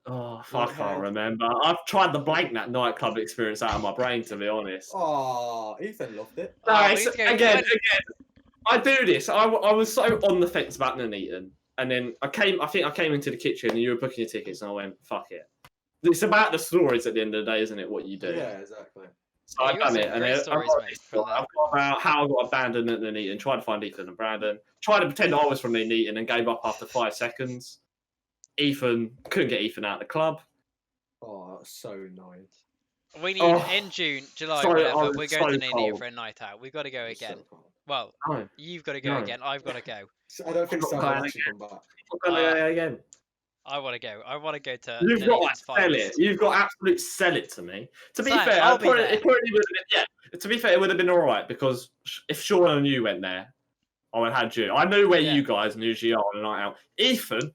Oh, I can't remember. I've tried to blank that nightclub experience out of my brain, to be honest. Oh, Ethan loved it. No, again, I do this. I was so on the fence about Nuneaton, and then I think I came into the kitchen and you were booking your tickets, and I went, fuck it. It's about the stories at the end of the day, isn't it? What you do. Yeah, exactly. So I've done it, and then I've got about how I got abandoned at Nuneaton, tried to find Ethan and Brandon, tried to pretend I was from Nuneaton and gave up after 5 seconds. Ethan couldn't get Ethan out of the club. Oh, that was so annoying. We need in June, July, whatever. We're going to Nuneaton for a night out. We've got to go again. Well, you've got to go again. I've got to go. I don't think Sam will actually come back. Again. I want to go. I want to go to. You've got to sell it. You've got to absolutely sell it to me. To be fair, it probably would have been, to be fair, it would have been all right because if Sean and you went there, I would have had you. I knew where you guys usually are on a night out. Ethan,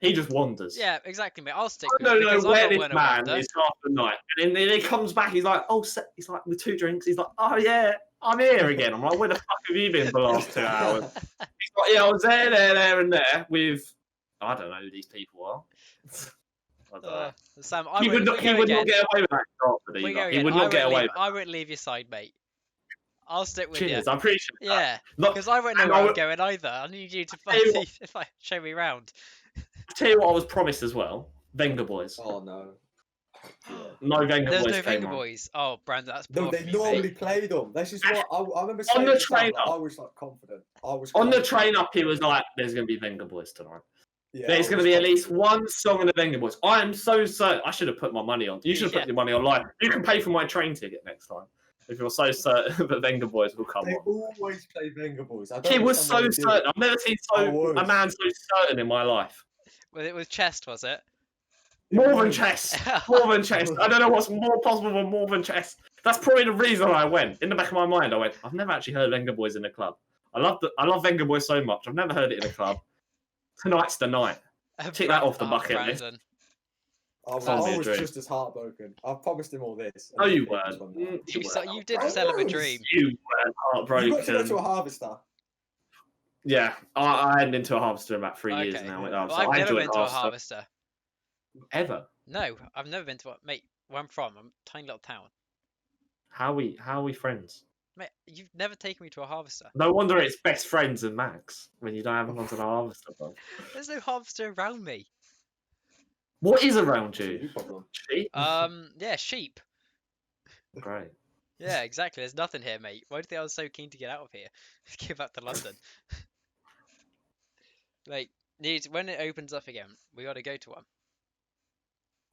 he just wanders. Yeah, exactly, mate. I'll stick. I don't know where this man is half the night, and then he comes back. He's like, he's like with 2 drinks. He's like, oh yeah, I'm here again. I'm like, where the fuck have you been for the last 2 hours? He's like, yeah, I was there, and there with. I don't know who these people are. I don't know. Sam, he would not get away with that. He would not get away with that. I won't leave your side, mate. I'll stick with you. Cheers, I appreciate that. Yeah, because I won't know where I'm going either. I need you to show me around. I'll tell you what I was promised as well. Venga Boys. Oh, no. Yeah. No Venga Boys. There's no Venga Boys. Oh, Brandon, that's poor. No, they normally play them. This is what I remember saying. On the train up, I was like confident. On the train up, he was like, there's going to be Venga Boys tonight. Yeah, there's going to be at least one song in the Venga Boys. I am so certain. I should have put my money on. You should have put your money online. You can pay for my train ticket next time. If you're so certain that Venga Boys will come they on. They always play Venga Boys. He was so certain. I've never seen a man so certain in my life. Well, it was Chest, was it? More than Chest. More than Chest. I don't know what's more possible than more than Chest. That's probably the reason I went. In the back of my mind, I went, I've never actually heard Venga Boys in a club. I love Venga Boy so much. I've never heard it in a club. Tonight's the night. Tick that off the bucket list. Brandon. I was Sounds like a dream. just as heartbroken. I promised him all this. No, and you he was weren't. one night. You did sell him a dream. You weren't You heartbroken. got to go to a harvester. Yeah, I hadn't been to a harvester in about 3 years Okay. now. Well, So I've I never enjoy been to a harvester. Ever? No, I've never been to one. Mate, where I'm from, I'm a tiny little town. How are we friends? Mate, you've never taken me to a harvester. No wonder it's best friends and Max when you don't have gone to the harvester. Bro. There's no harvester around me. What is around You you? problem. Sheep? Yeah, sheep. Great. Yeah, exactly. There's nothing here, mate. Why do you think I was so keen to get out of here? Get back to London. Like, when it opens up again, we got to go to one.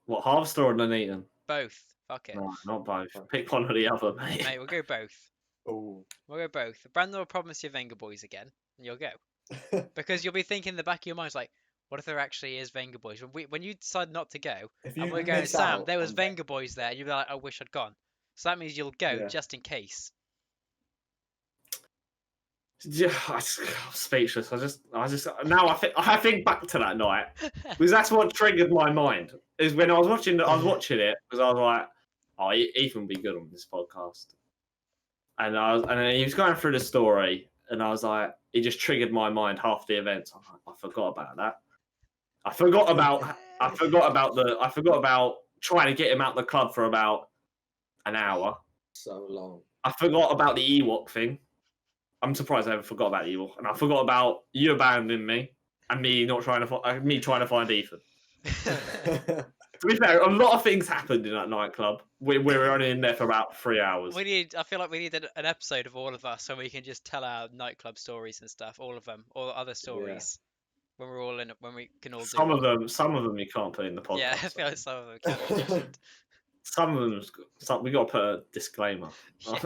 What, harvester or Nuneaton? Both. Fuck it. No, not both. Pick one or the other, mate. Mate, we'll go both. Oh. We'll go both. Brandon will promise you Venga Boys again, and you'll go. Because you'll be thinking in the back of your mind, like, what if there actually is Venga Boys? When you decide not to go, If and you we're going, miss Sam, out there was on Venga Boys there, and you'll be like, I wish I'd gone. So that means you'll go Yeah. just in case. Yeah, I'm speechless. I just now I think back to that night because that's what triggered my mind. Is when I was watching it because I was like, oh, Ethan would be good on this podcast, and then he was going through the story, and I was like, he just triggered my mind half the events. I'm like, I forgot about that. I forgot about trying to get him out the club for about an hour. So long. I forgot about the Ewok thing. I'm surprised I ever forgot about Ewok, and I forgot about you abandoning me and me trying to find Ethan. To be fair, a lot of things happened in that nightclub. We were only in there for about 3 hours. I feel like we need an episode of all of us so we can just tell our nightclub stories and stuff, all of them, all the other stories. When we're all in it, when we can all do Some of them you can't put in the podcast. Yeah, I feel like some of them can't be mentioned. Some of them, we got to put a disclaimer. Yeah.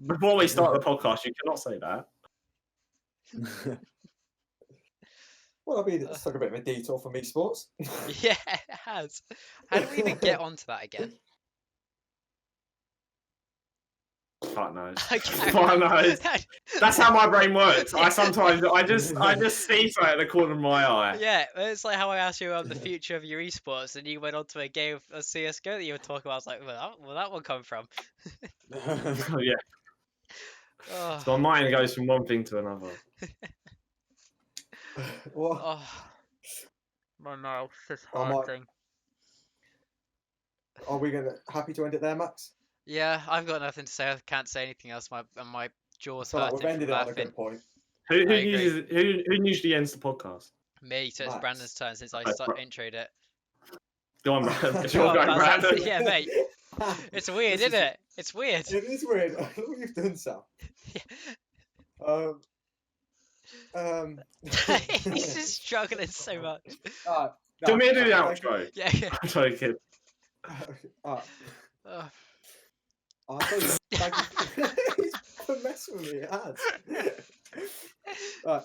Before we start the podcast, you cannot say that. Well, I mean, it's like a bit of a detour from esports. Yeah, it has. How do we even get onto that again? Fuck knows. I can't Fuck remember. knows. That's how my brain works. I just see something at the corner of my eye. Yeah, it's like how I asked you the future of your esports, and you went on to a game of CS:GO that you were talking about. I was like, where that one come from? Oh, yeah. Oh, So my mind goes from one thing to another. What? oh. My mouth is Oh, my- hurting. Are we happy to end it there, Max? Yeah, I've got nothing to say. I can't say anything else. My jaw's So hurting we've from ended it on a laughing. good point. Who I agree. usually ends the podcast? Me, so it's Max. Brandon's turn since I Okay, introed it. Go on, Brandon. It's Go your on, go, Baz, Brandon. yeah, mate. It's weird, This isn't it? It's weird. It is weird. Look what you've done, Sam. He's just struggling so much. Alright, Do you want me to do the thank you. outro? Yeah. I'm sorry, kid. Alright. Oh. Thank you. He's been messing with me. It has.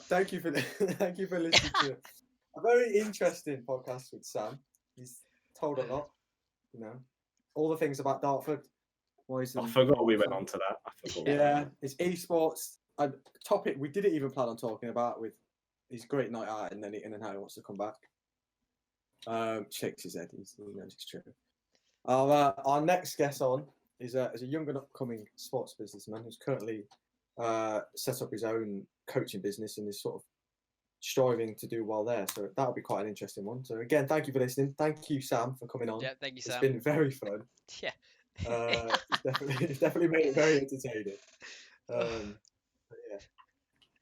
Thank you for listening to a very interesting podcast with Sam. He's told a lot, all the things about Dartford. I forgot we went on to that. I forgot. Yeah, it's esports. A topic we didn't even plan on talking about with his great night out and then and how he wants to come back. Shakes his head. He knows it's true. Our next guest on is a young and upcoming sports businessman who's currently set up his own coaching business and is sort of striving to do well there. So that'll be quite an interesting one. So again, thank you for listening. Thank you, Sam, for coming on. Yeah, thank you, It's Sam. been very fun. Yeah. It's definitely made it very entertaining. But yeah.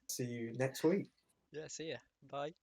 See you next week. Yeah, see ya. Bye.